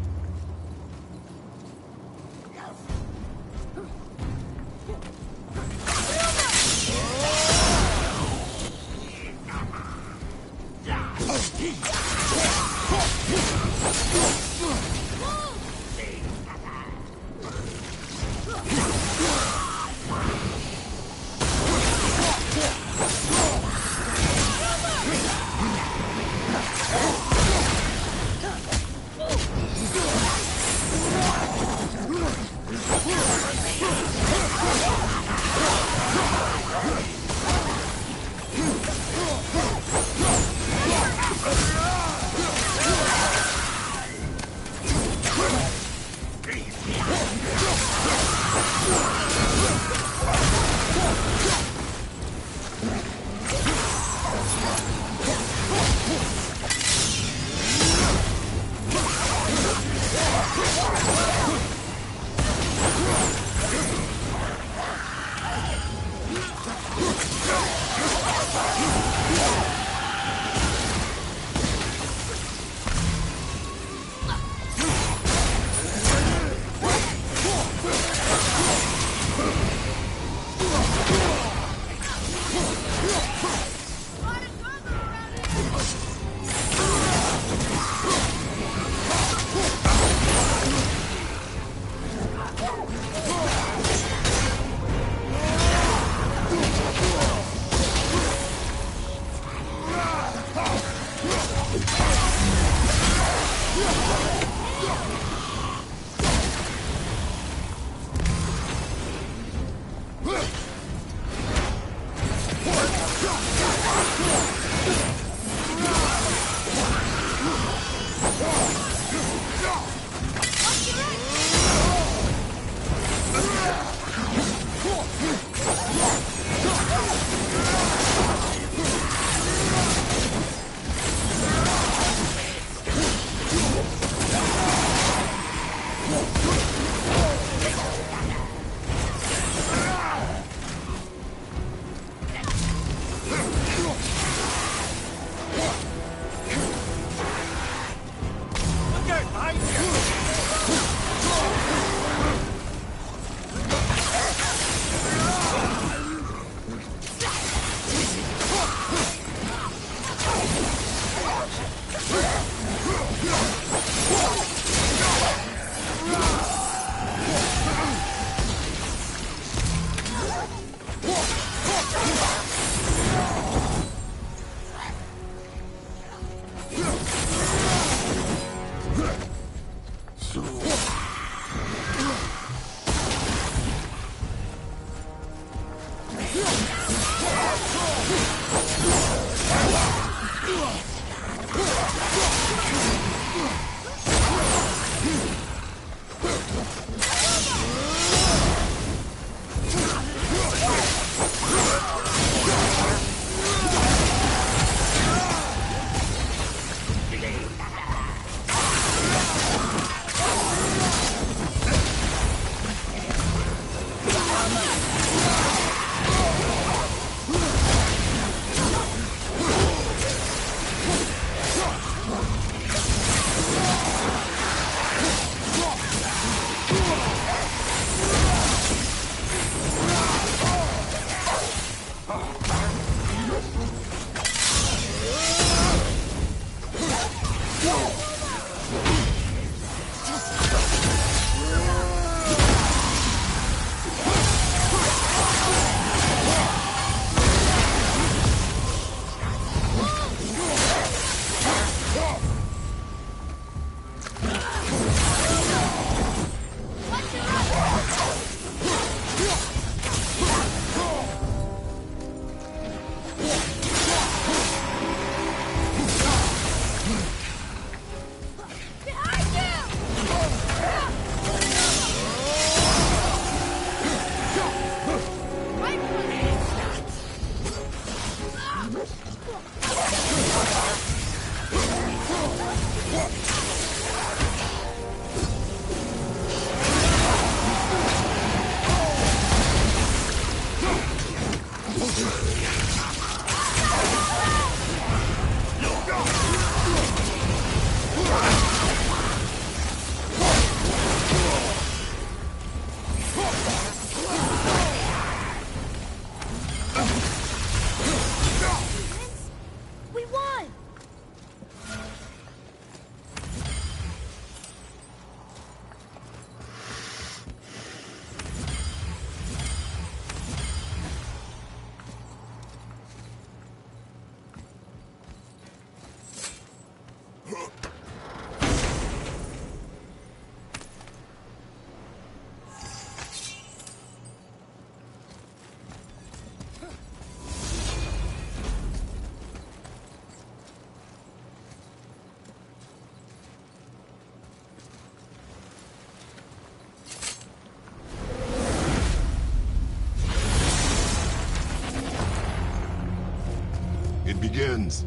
It begins.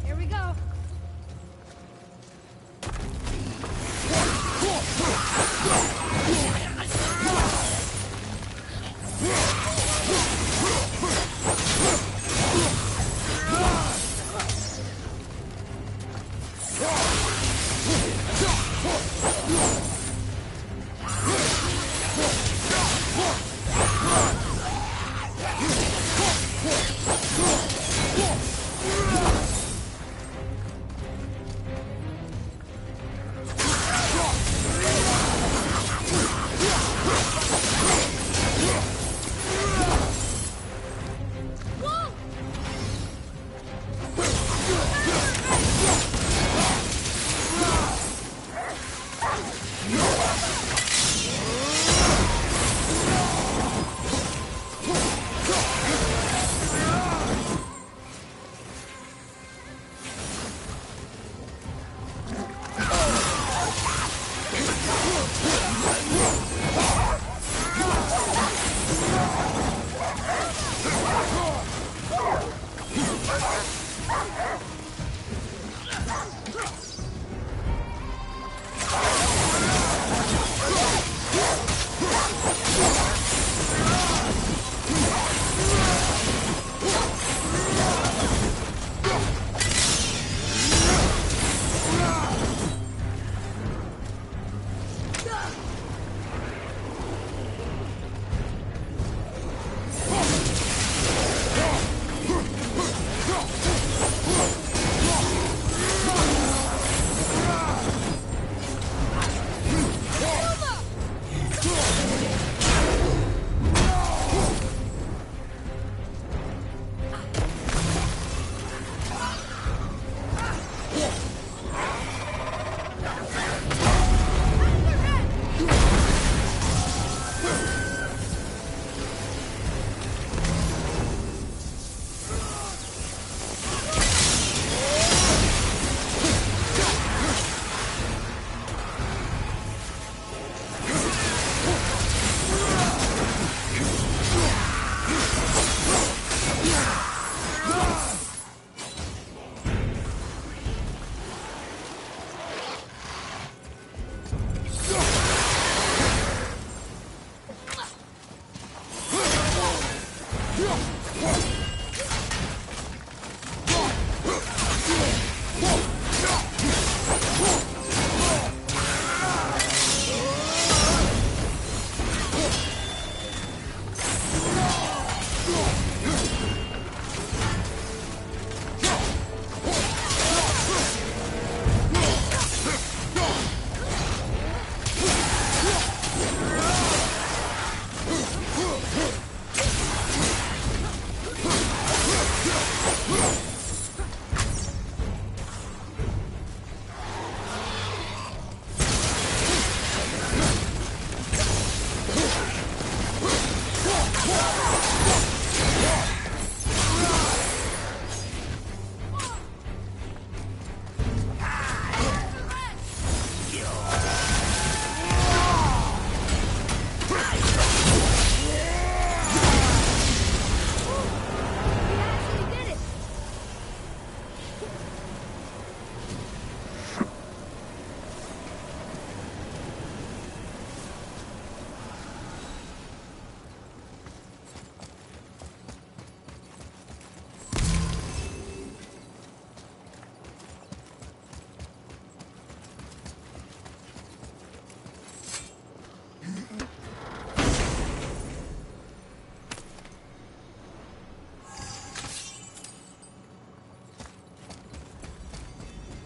Here we go.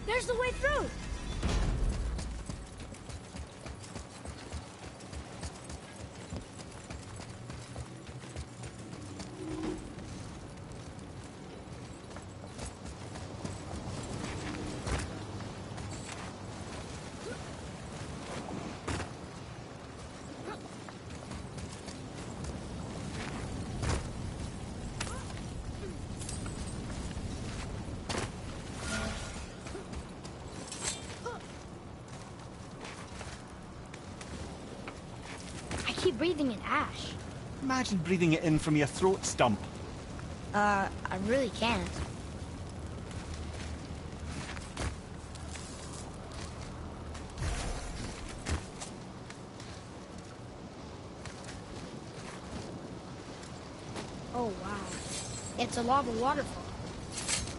There's the way through! I keep breathing in ash. Imagine breathing it in from your throat stump. I really can't. It's a lava waterfall.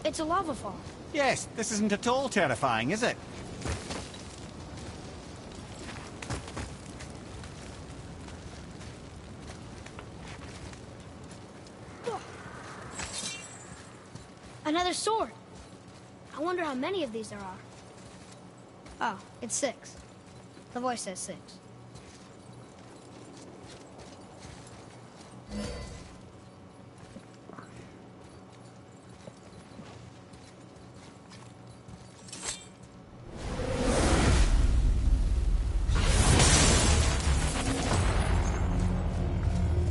It's a lava fall. Yes, this isn't at all terrifying, is it? Another sword. I wonder how many of these there are. Oh, it's 6. The voice says 6.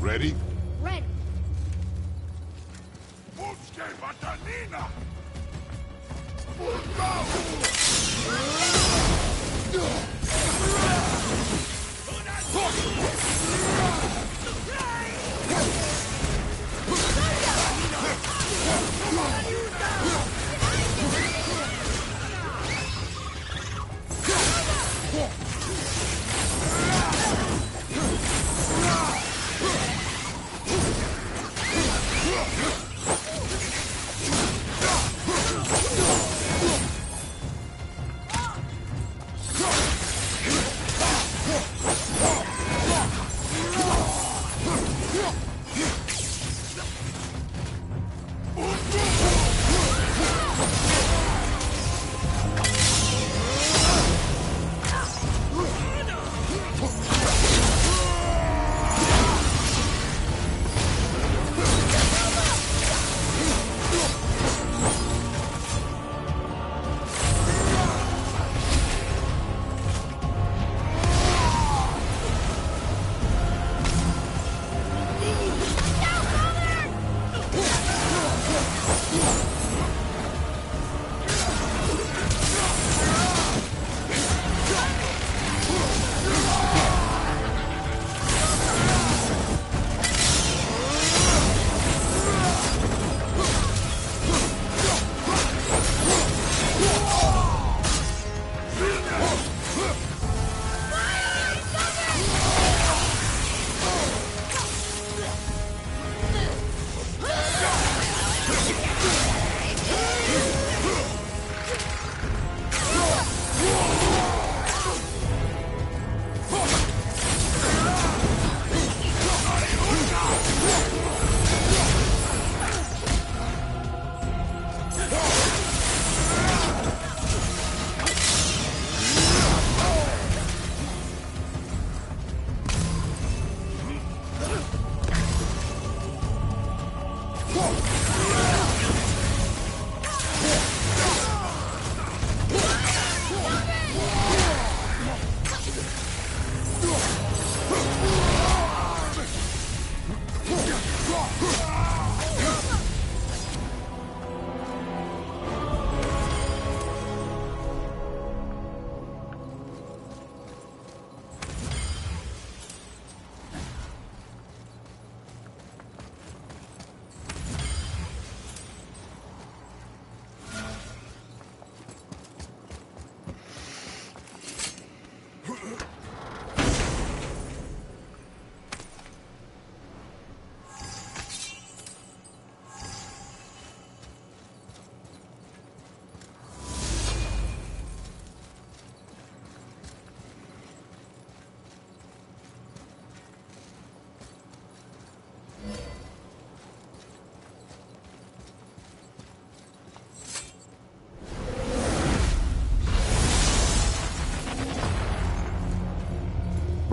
Ready? Ready. Busque Batanina!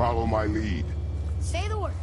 Follow my lead. Say the word.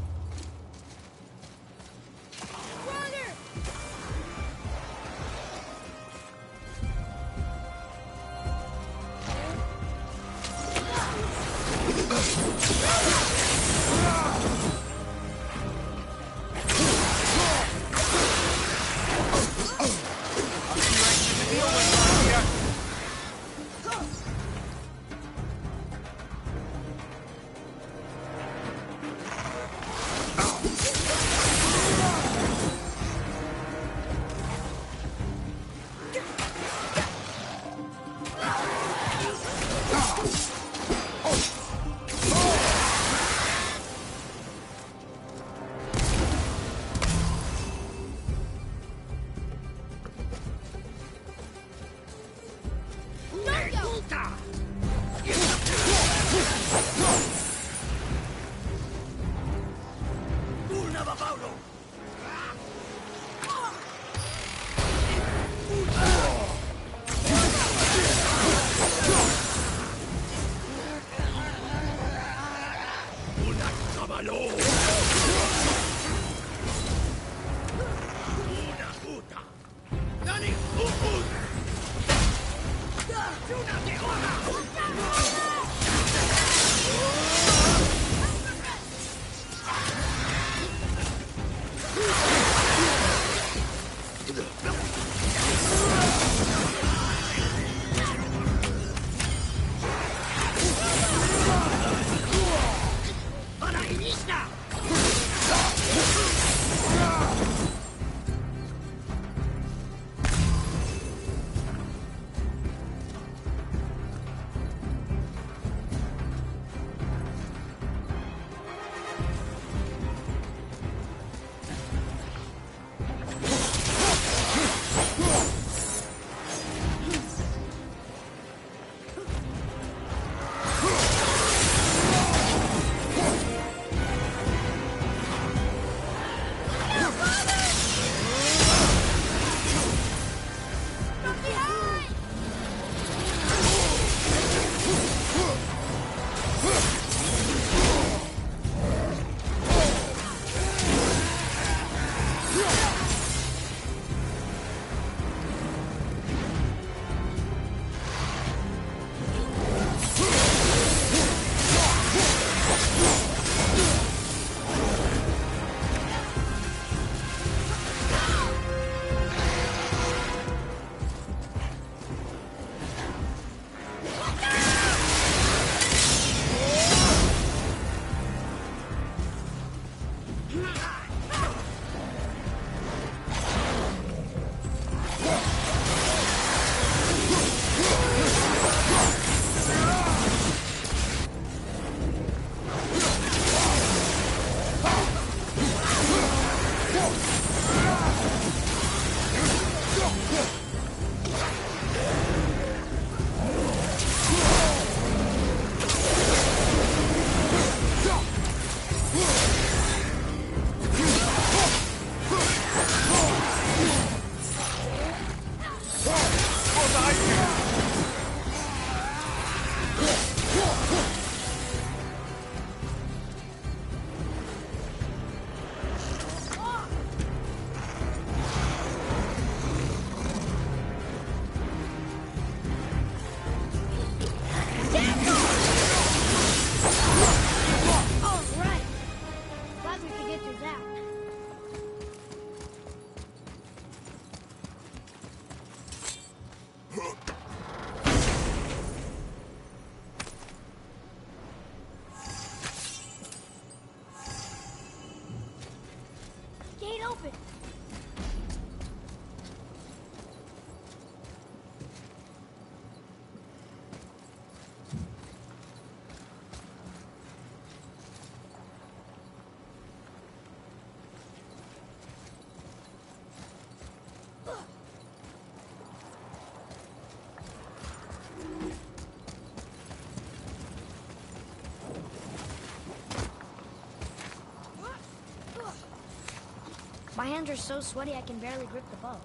My hands are so sweaty I can barely grip the bow.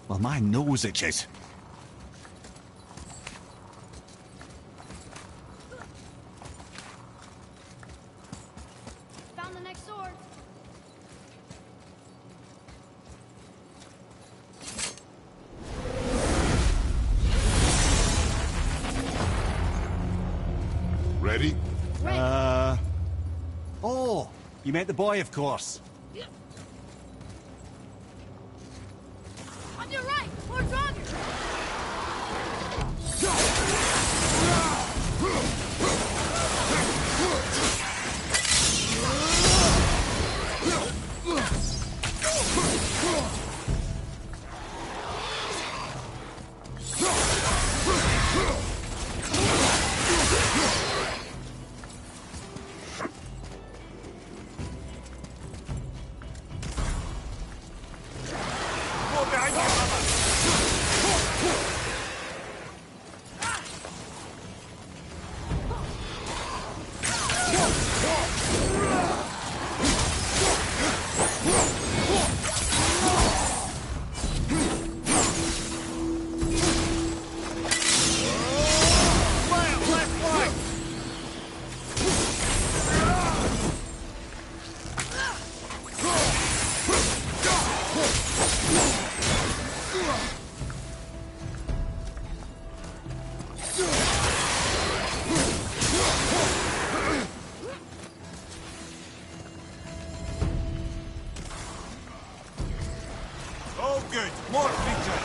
Well, my nose itches. Found the next sword. Ready? Oh, you meant the boy, of course. On your right, more Draugr! Oh, good. More victory.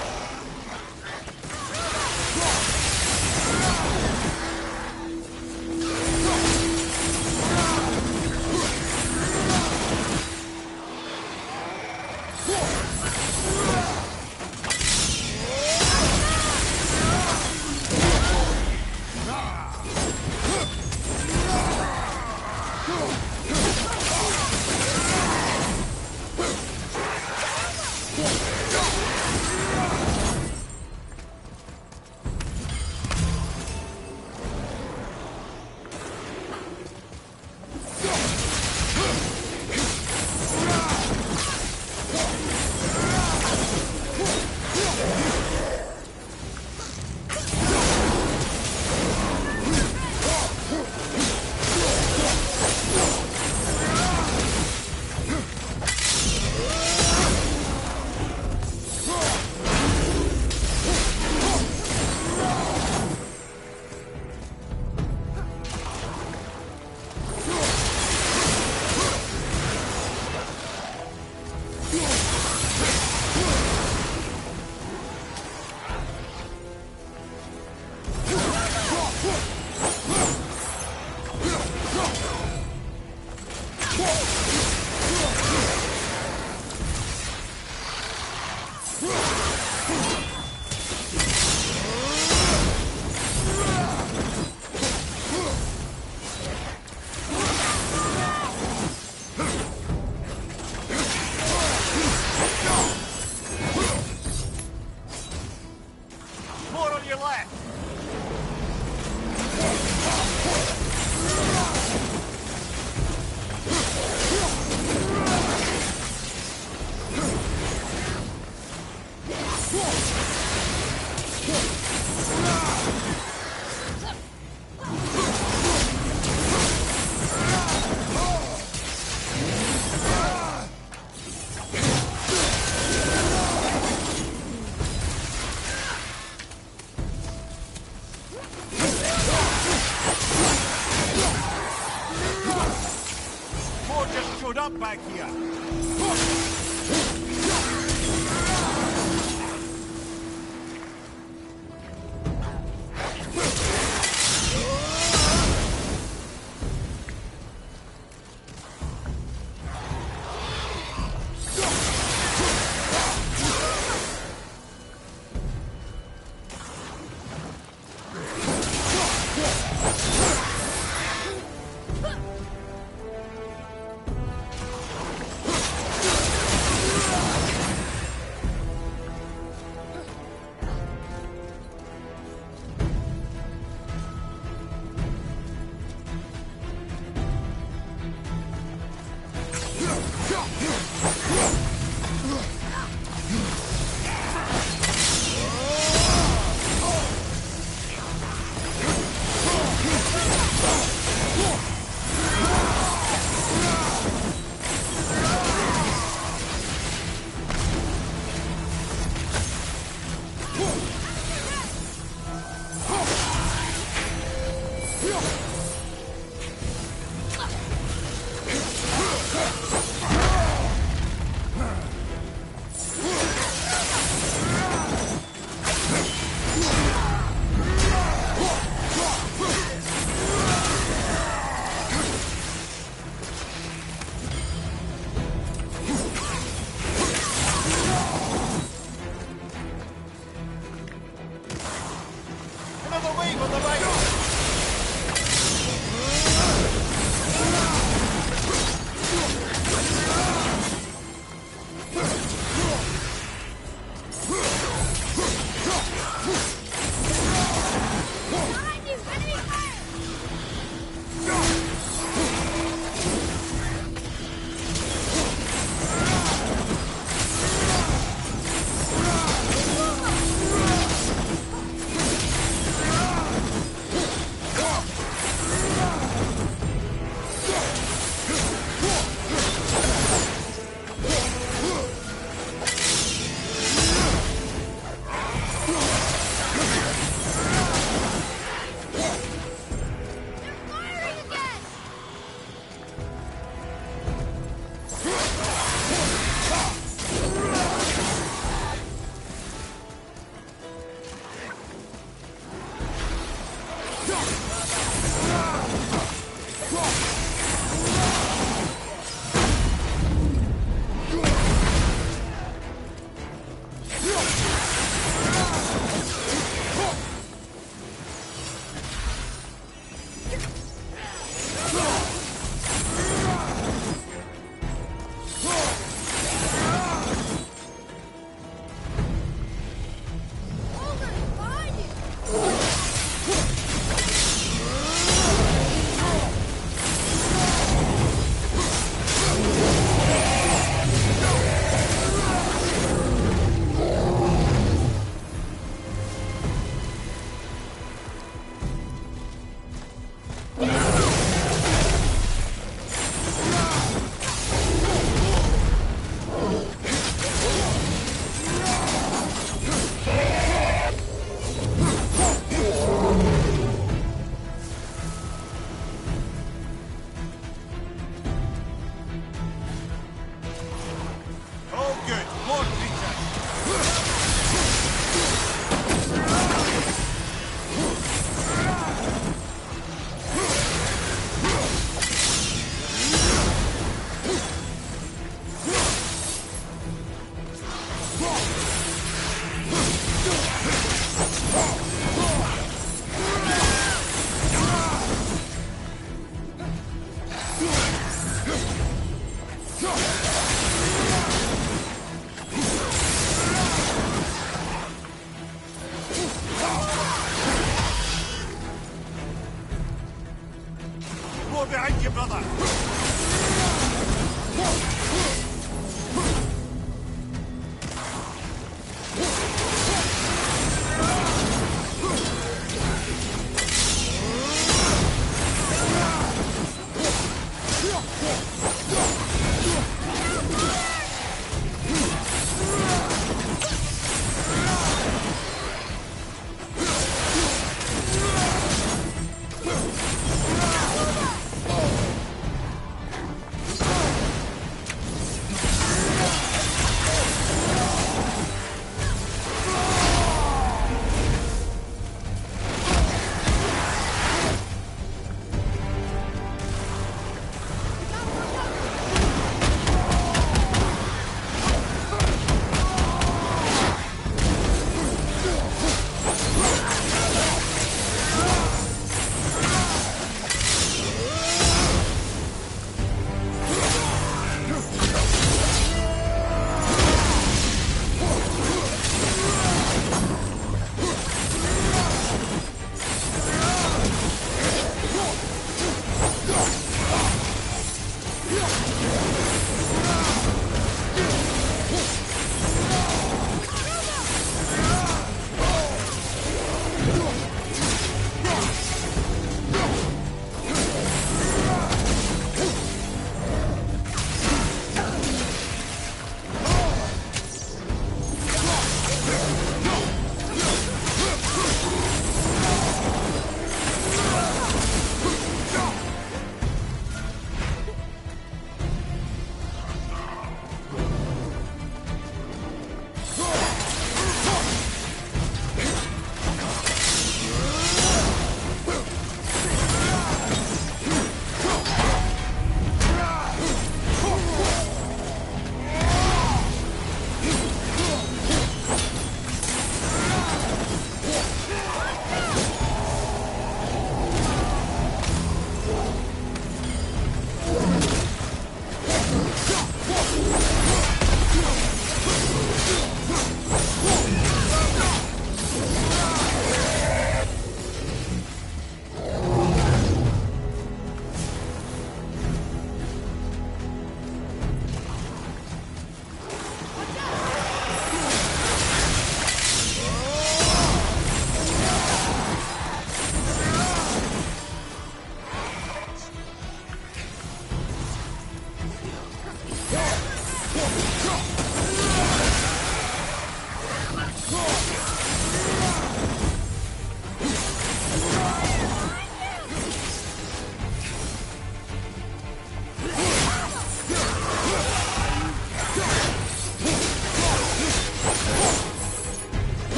More on your left. More just showed up back here.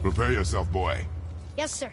Prepare yourself, boy. Yes, sir.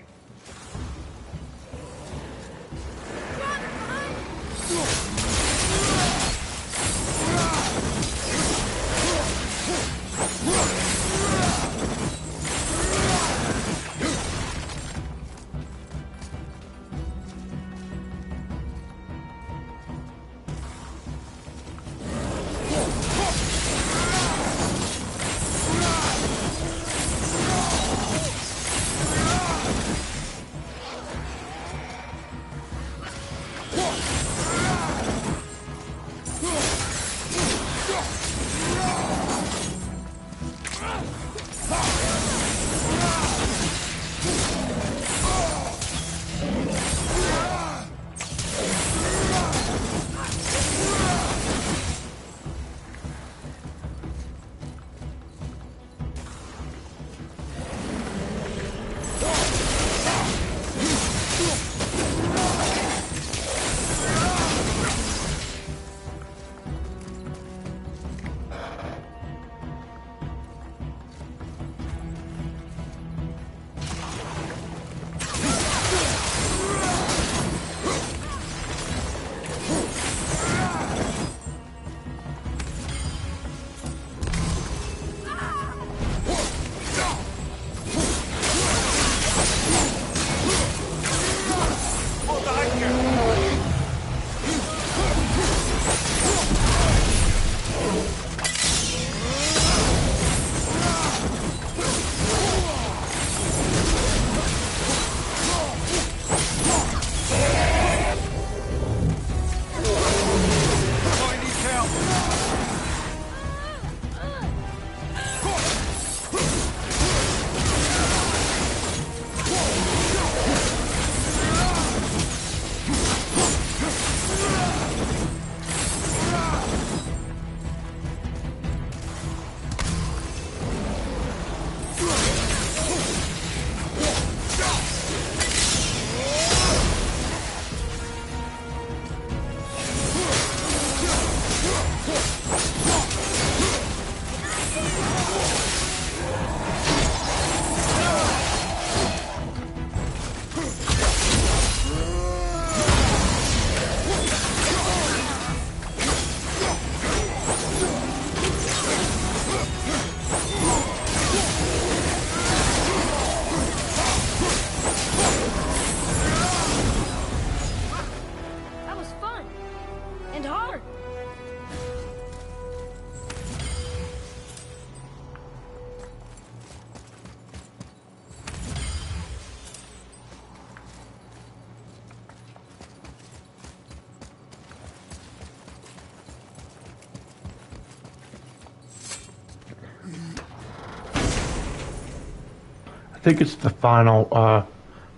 I think it's the final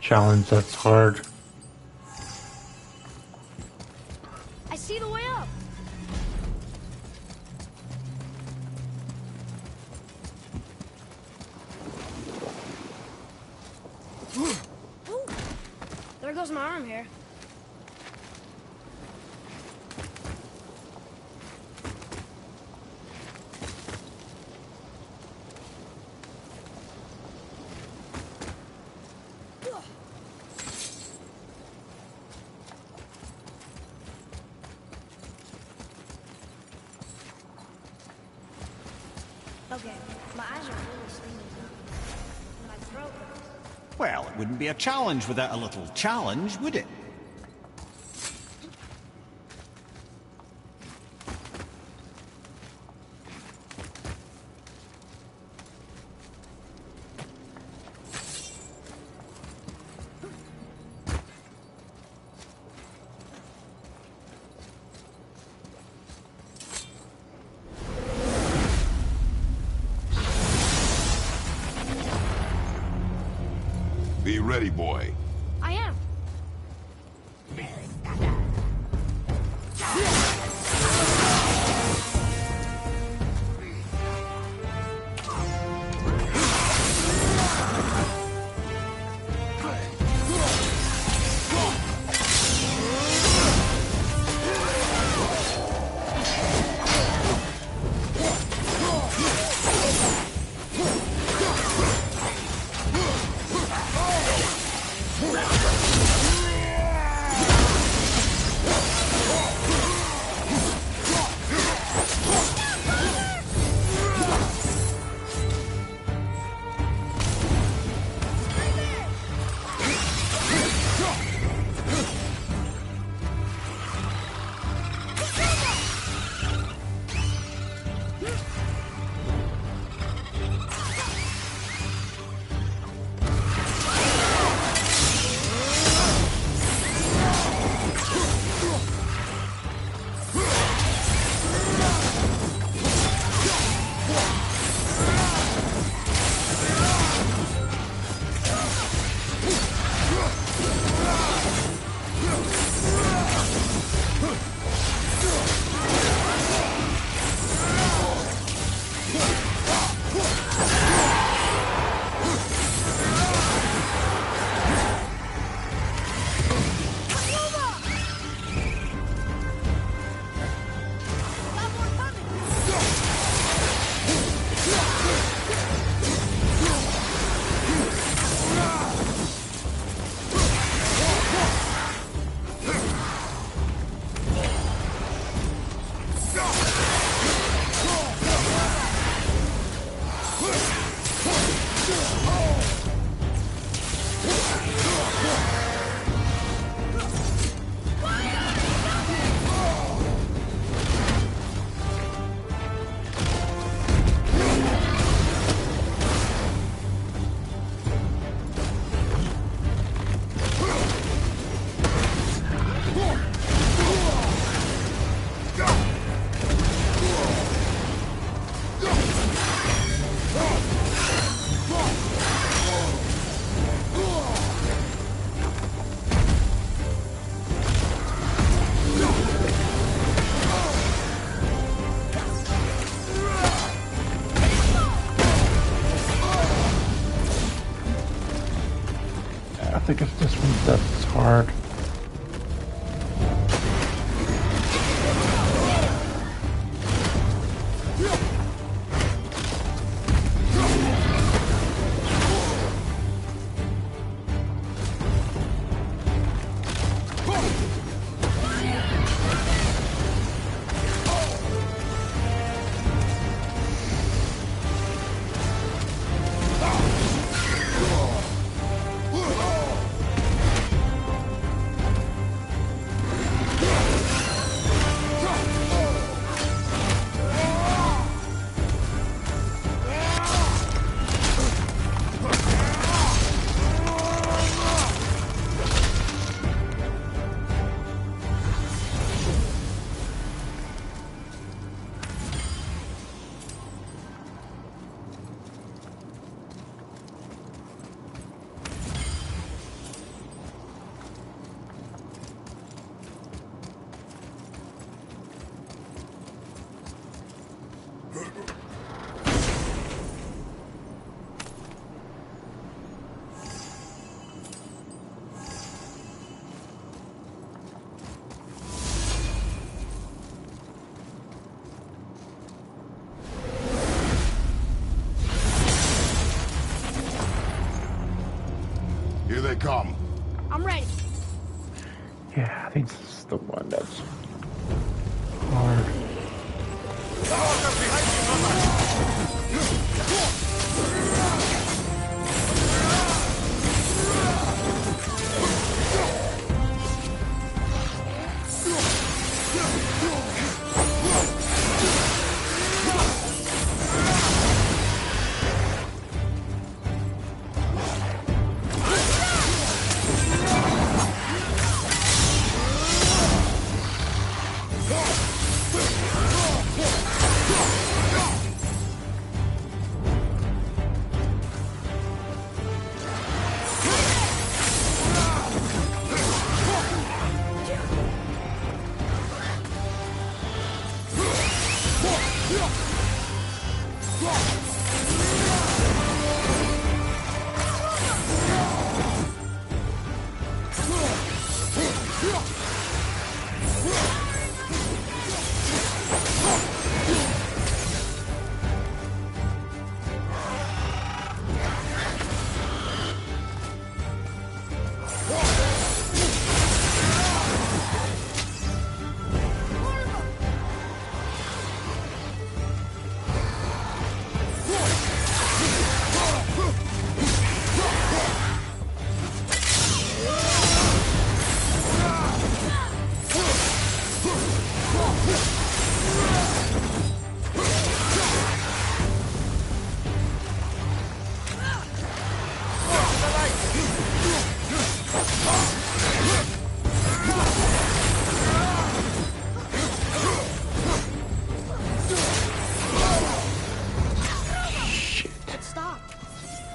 challenge that's hard. I see the way up. Ooh. There goes my arm here. Okay, my eyes are really stinging. My throat hurts. Well, it wouldn't be a challenge without a little challenge, would it? Be ready, boy. I am. think it's this one that's hard. Here they come. I'm ready. Yeah, I think this is the one that's hard.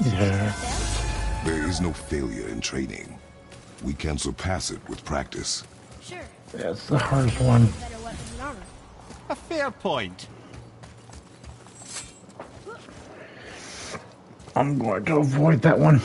Yeah. There is no failure in training. We can surpass it with practice. Sure. That's the hardest one. Better weapons and armor. A fair point. I'm going to avoid that one.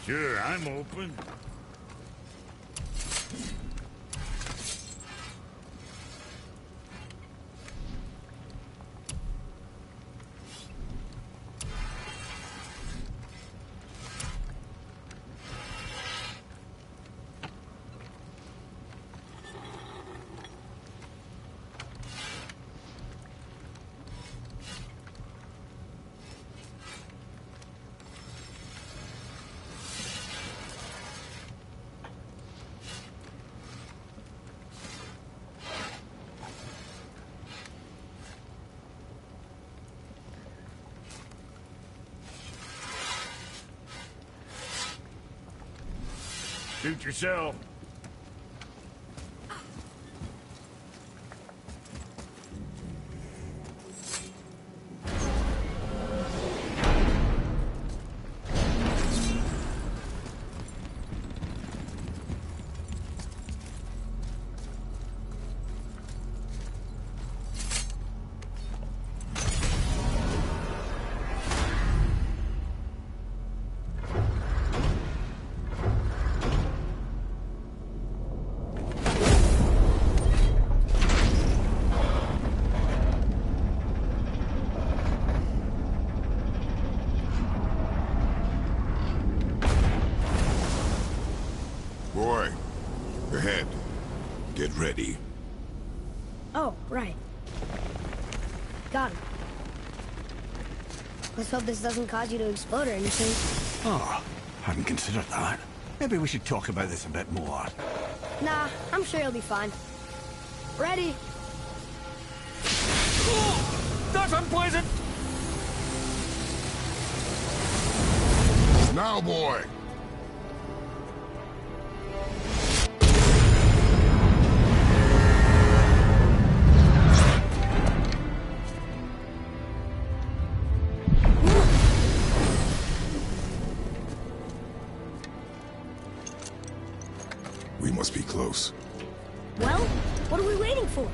Sure, I'm open. Suit yourself. Boy, ahead. Get ready. Oh, right. Got him. Let's hope this doesn't cause you to explode or anything. Oh, hadn't considered that. Maybe we should talk about this a bit more. Nah, I'm sure you'll be fine. Ready? That's unpleasant! Now, boy! We must be close. Well, what are we waiting for?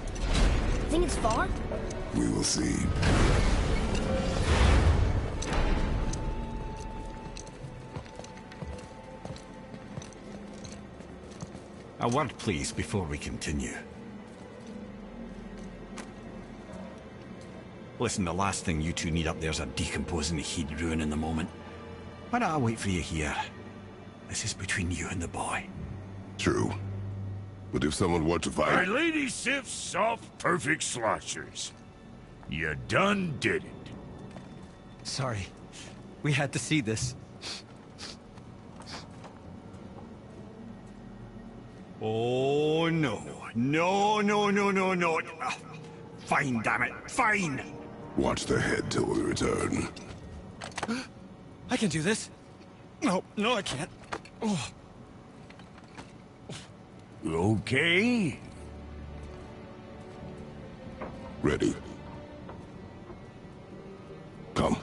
Think it's far? We will see. A word, please, before we continue. Listen, the last thing you two need up there's a decomposing heat ruining the moment. Why don't I wait for you here? This is between you and the boy. True. But if someone were to Our fight... Lady Sif's soft, perfect sloshers. You done did it. Sorry. We had to see this. Oh, no. No, no, no, no, no. Fine, damn it. Fine. Watch the head till we return. I can do this. No, no, I can't. Oh. Okay. Ready. Come.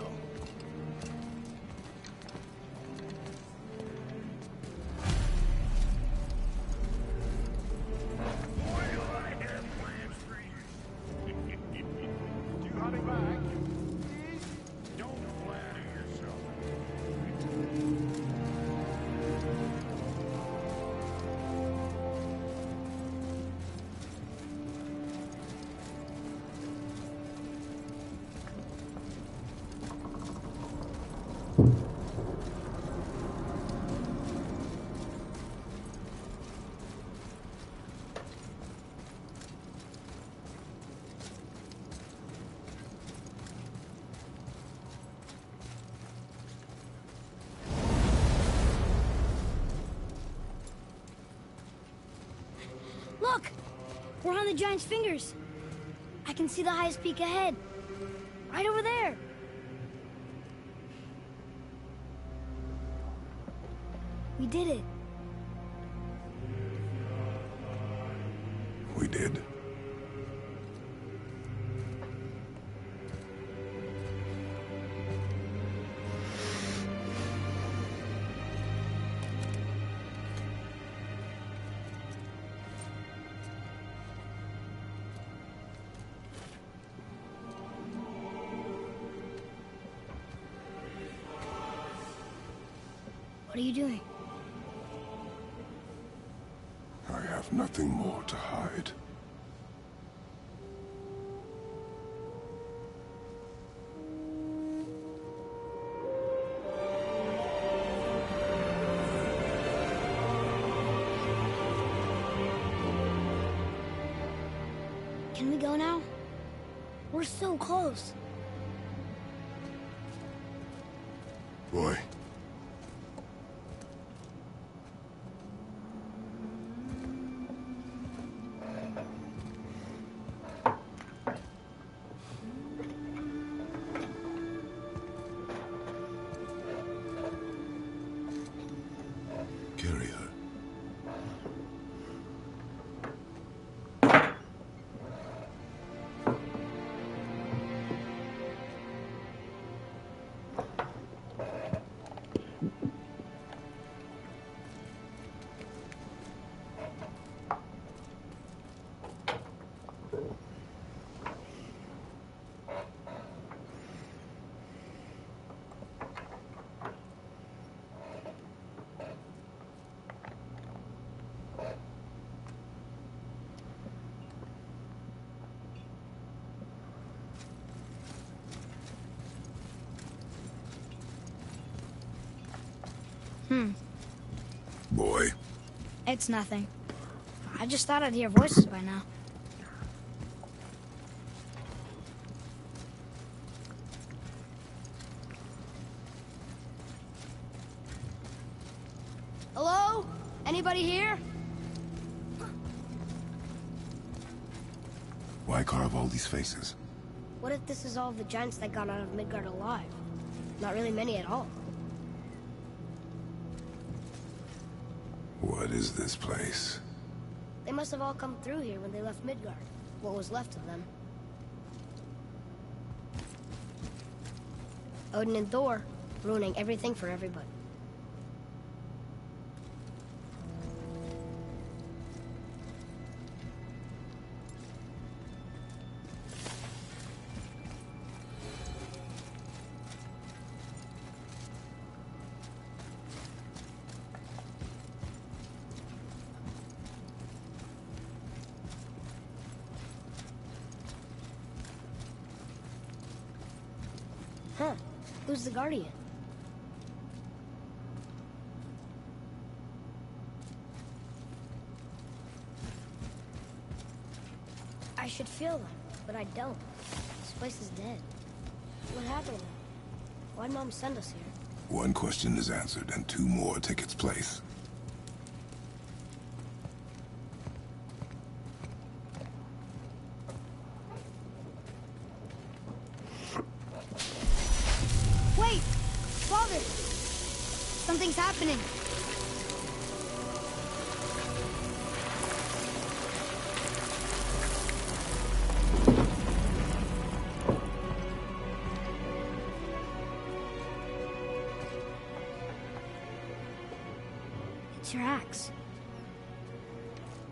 Look! We're on the giant's fingers. I can see the highest peak ahead. Right over there. We did it. We did. What are you doing? I have nothing more to hide. Can we go now? We're so close. Boy. Carry her. Boy. It's nothing. I just thought I'd hear voices by now. Hello? Anybody here? Why carve all these faces? What if this is all the giants that got out of Midgard alive? Not really many at all. What is this place? They must have all come through here when they left Midgard. What was left of them. Odin and Thor, ruining everything for everybody. Huh. Who's the Guardian? I should feel them, but I don't. This place is dead. What happened to them? Why'd Mom send us here? One question is answered, and two more take its place. Wait! Father! Something's happening. It's your axe.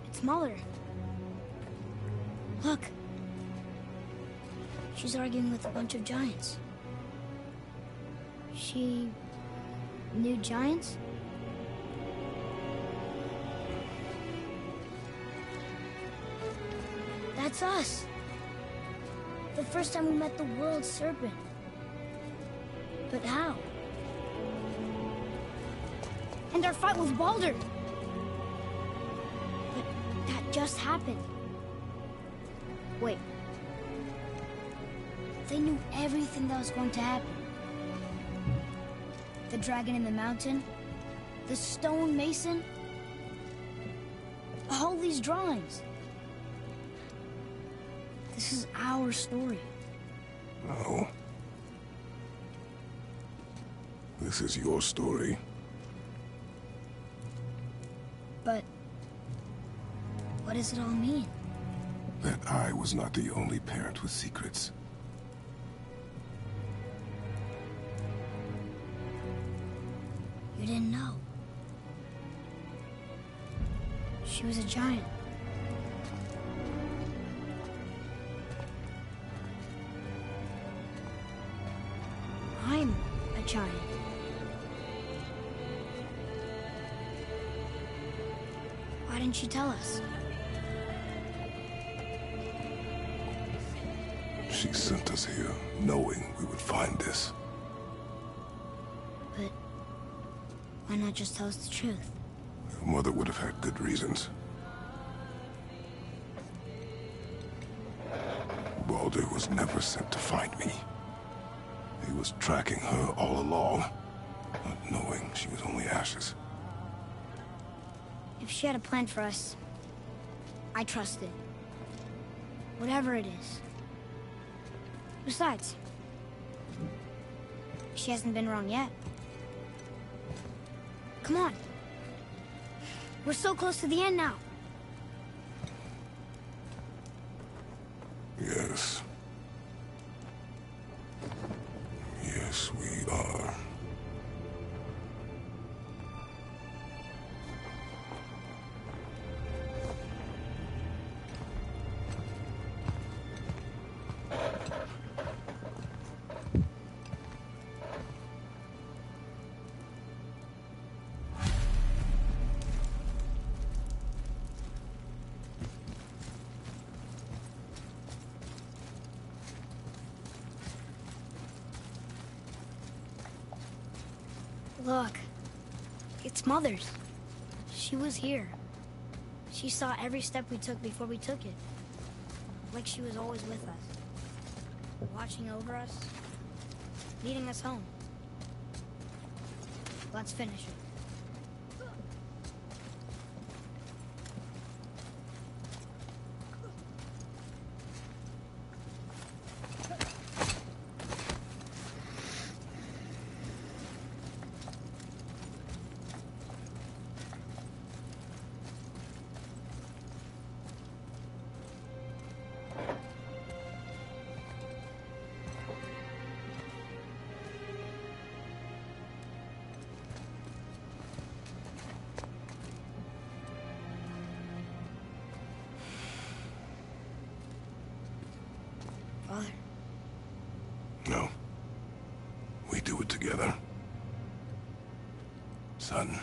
It's Mother. Look. She's arguing with a bunch of giants. She knew giants? That's us. The first time we met the world serpent. But how? And our fight with Baldur. But that just happened. Wait. They knew everything that was going to happen. The dragon in the mountain, the stone mason, all these drawings. This is our story. No. This is your story. But what does it all mean? That I was not the only parent with secrets. You didn't know. She was a giant. I'm a giant. didn't she tell us? She sent us here, knowing we would find this. But why not just tell us the truth? Your mother would have had good reasons. Baldur was never sent to find me. He was tracking her all along, not knowing she was only ashes. If she had a plan for us, I trust it. Whatever it is. Besides, she hasn't been wrong yet. Come on. We're so close to the end now. Yes. Yes, we are. Look, it's Mother's. She was here. She saw every step we took before we took it. Like she was always with us. Watching over us. Leading us home. Let's finish it. Father. No. We do it together. Son.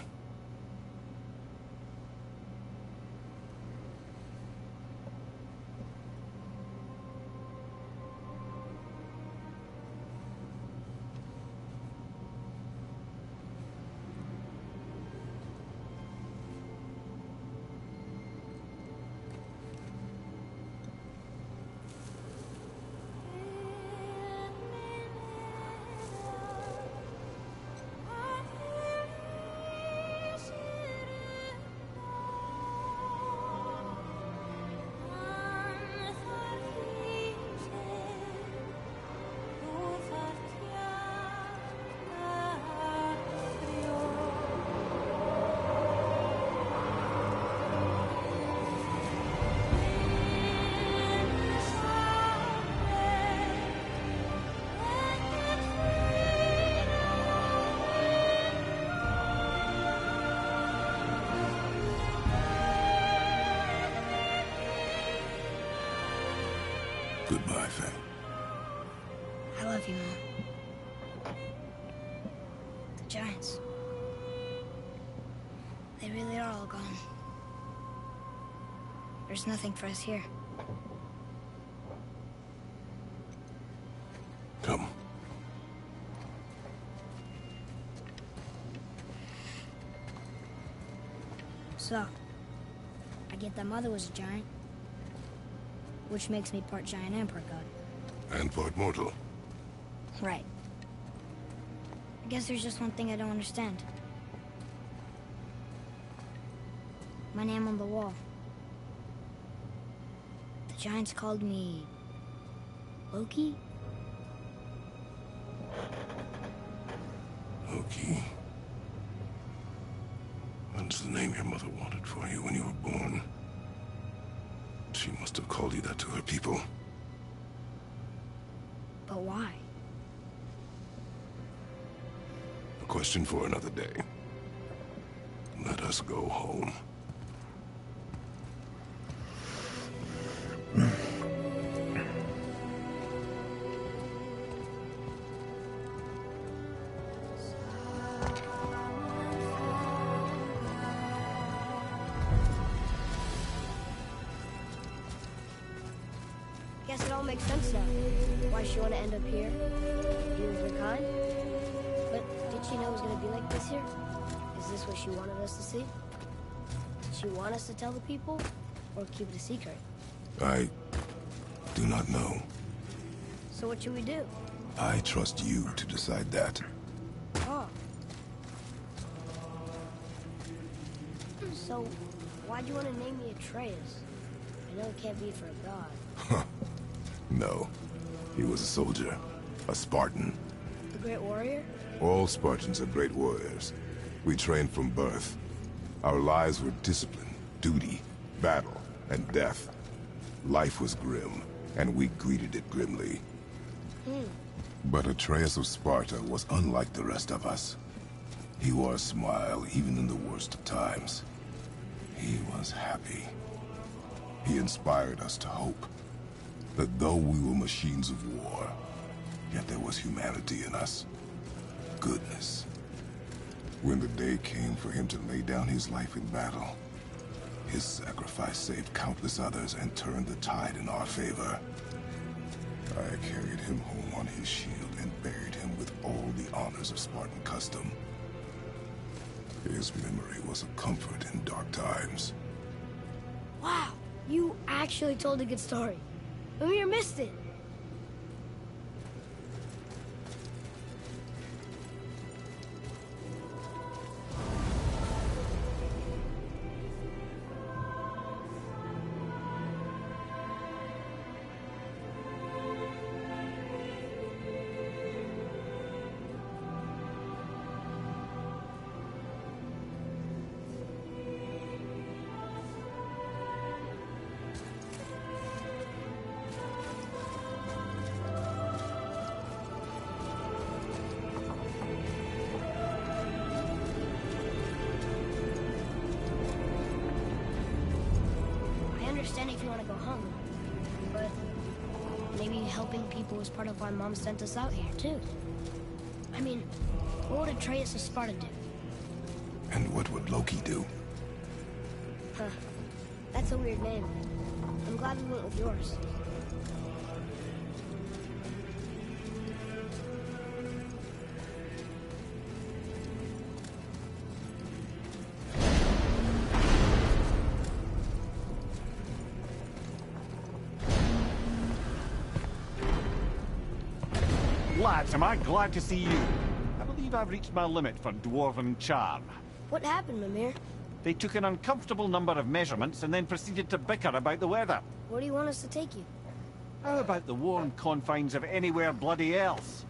Goodbye, Faye. I love you, Mom. The Giants. They really are all gone. There's nothing for us here. Come. So, I get that Mother was a giant. Which makes me part giant and part god. And part mortal. Right. I guess there's just one thing I don't understand. My name on the wall. The Giants called me... Loki? Loki. That's the name your mother wanted for you when you were born. She must have called you that to her people. But why? A question for another day. Let us go home. Guess it all makes sense now. Why she want to end up here? Being with her kind? But did she know it was going to be like this here? Is this what she wanted us to see? Did she want us to tell the people? Or keep it a secret? I do not know. So what should we do? I trust you to decide that. Oh. So, why'd you want to name me Atreus? I know it can't be for a god. No. He was a soldier. A Spartan. A great warrior? All Spartans are great warriors. We trained from birth. Our lives were discipline, duty, battle, and death. Life was grim, and we greeted it grimly. But Atreus of Sparta was unlike the rest of us. He wore a smile even in the worst of times. He was happy. He inspired us to hope that though we were machines of war, yet there was humanity in us. Goodness. When the day came for him to lay down his life in battle, his sacrifice saved countless others and turned the tide in our favor. I carried him home on his shield and buried him with all the honors of Spartan custom. His memory was a comfort in dark times. Wow, you actually told a good story. Mimir missed it. If you want to go home, but maybe helping people is part of why Mom sent us out here, too. I mean, what would Atreus of Sparta do? And what would Loki do? Huh. That's a weird name. I'm glad we went with yours. Lads, am I glad to see you. I believe I've reached my limit for dwarven charm. What happened, Mimir? They took an uncomfortable number of measurements and then proceeded to bicker about the weather. Where do you want us to take you? How about the warm confines of anywhere bloody else?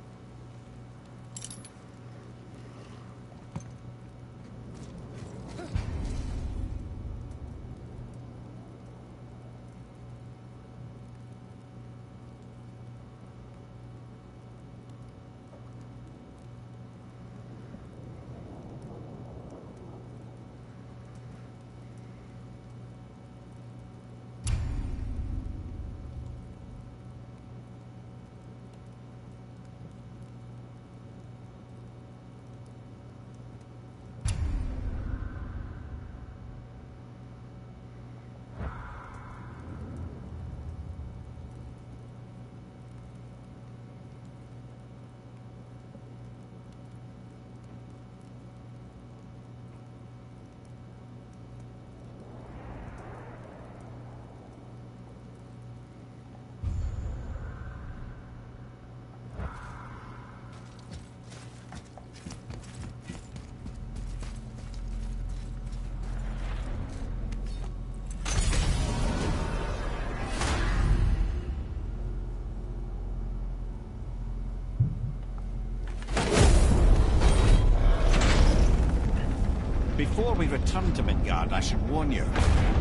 Before we return to Midgard, I should warn you.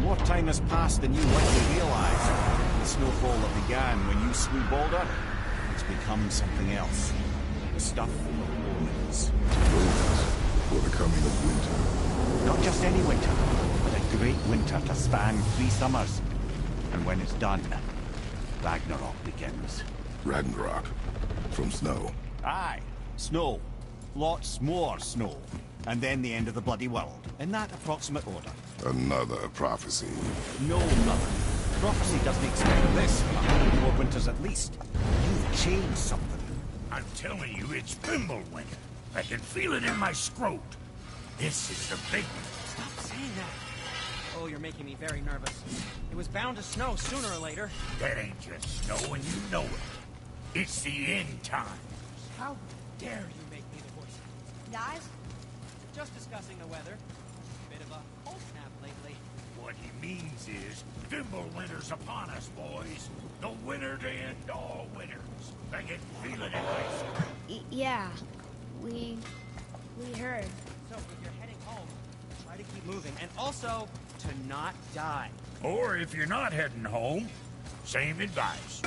More time has passed than you likely realize. The snowfall that began when you slew Baldur, it's become something else. The stuff of omens. For the coming of winter. Not just any winter, but a great winter to span 3 summers. And when it's done, Ragnarok begins. Ragnarok? From snow? Aye, snow. Lots more snow. And then the end of the bloody world, in that approximate order. Another prophecy. No, brother. Prophecy doesn't expect this from 100 more winters winters at least. You've changed something. I'm telling you, it's Fimbulwinter. I can feel it in my scrot. This is the big one. Stop saying that. Oh, you're making me very nervous. It was bound to snow sooner or later. That ain't just snow, and you know it. It's the end times. How dare you make me the voice? Guys, Just discussing the weather. Bit of a cold snap lately. What he means is, Fimbulwinter's upon us, boys. The winter to end all winters. I can feel it in my scrot. yeah, we heard. So if you're heading home, try to keep moving, and also to not die. Or if you're not heading home, same advice.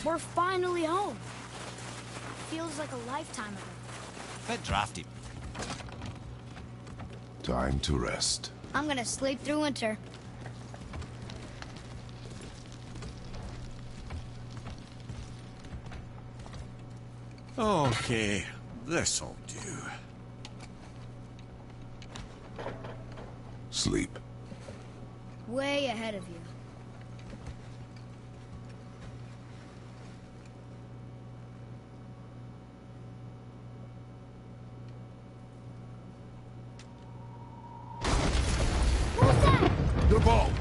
We're finally home. Feels like a lifetime ago. Bit drafty. Time to rest. I'm gonna sleep through winter. Okay, this'll do. Sleep. Way ahead of you. The boat!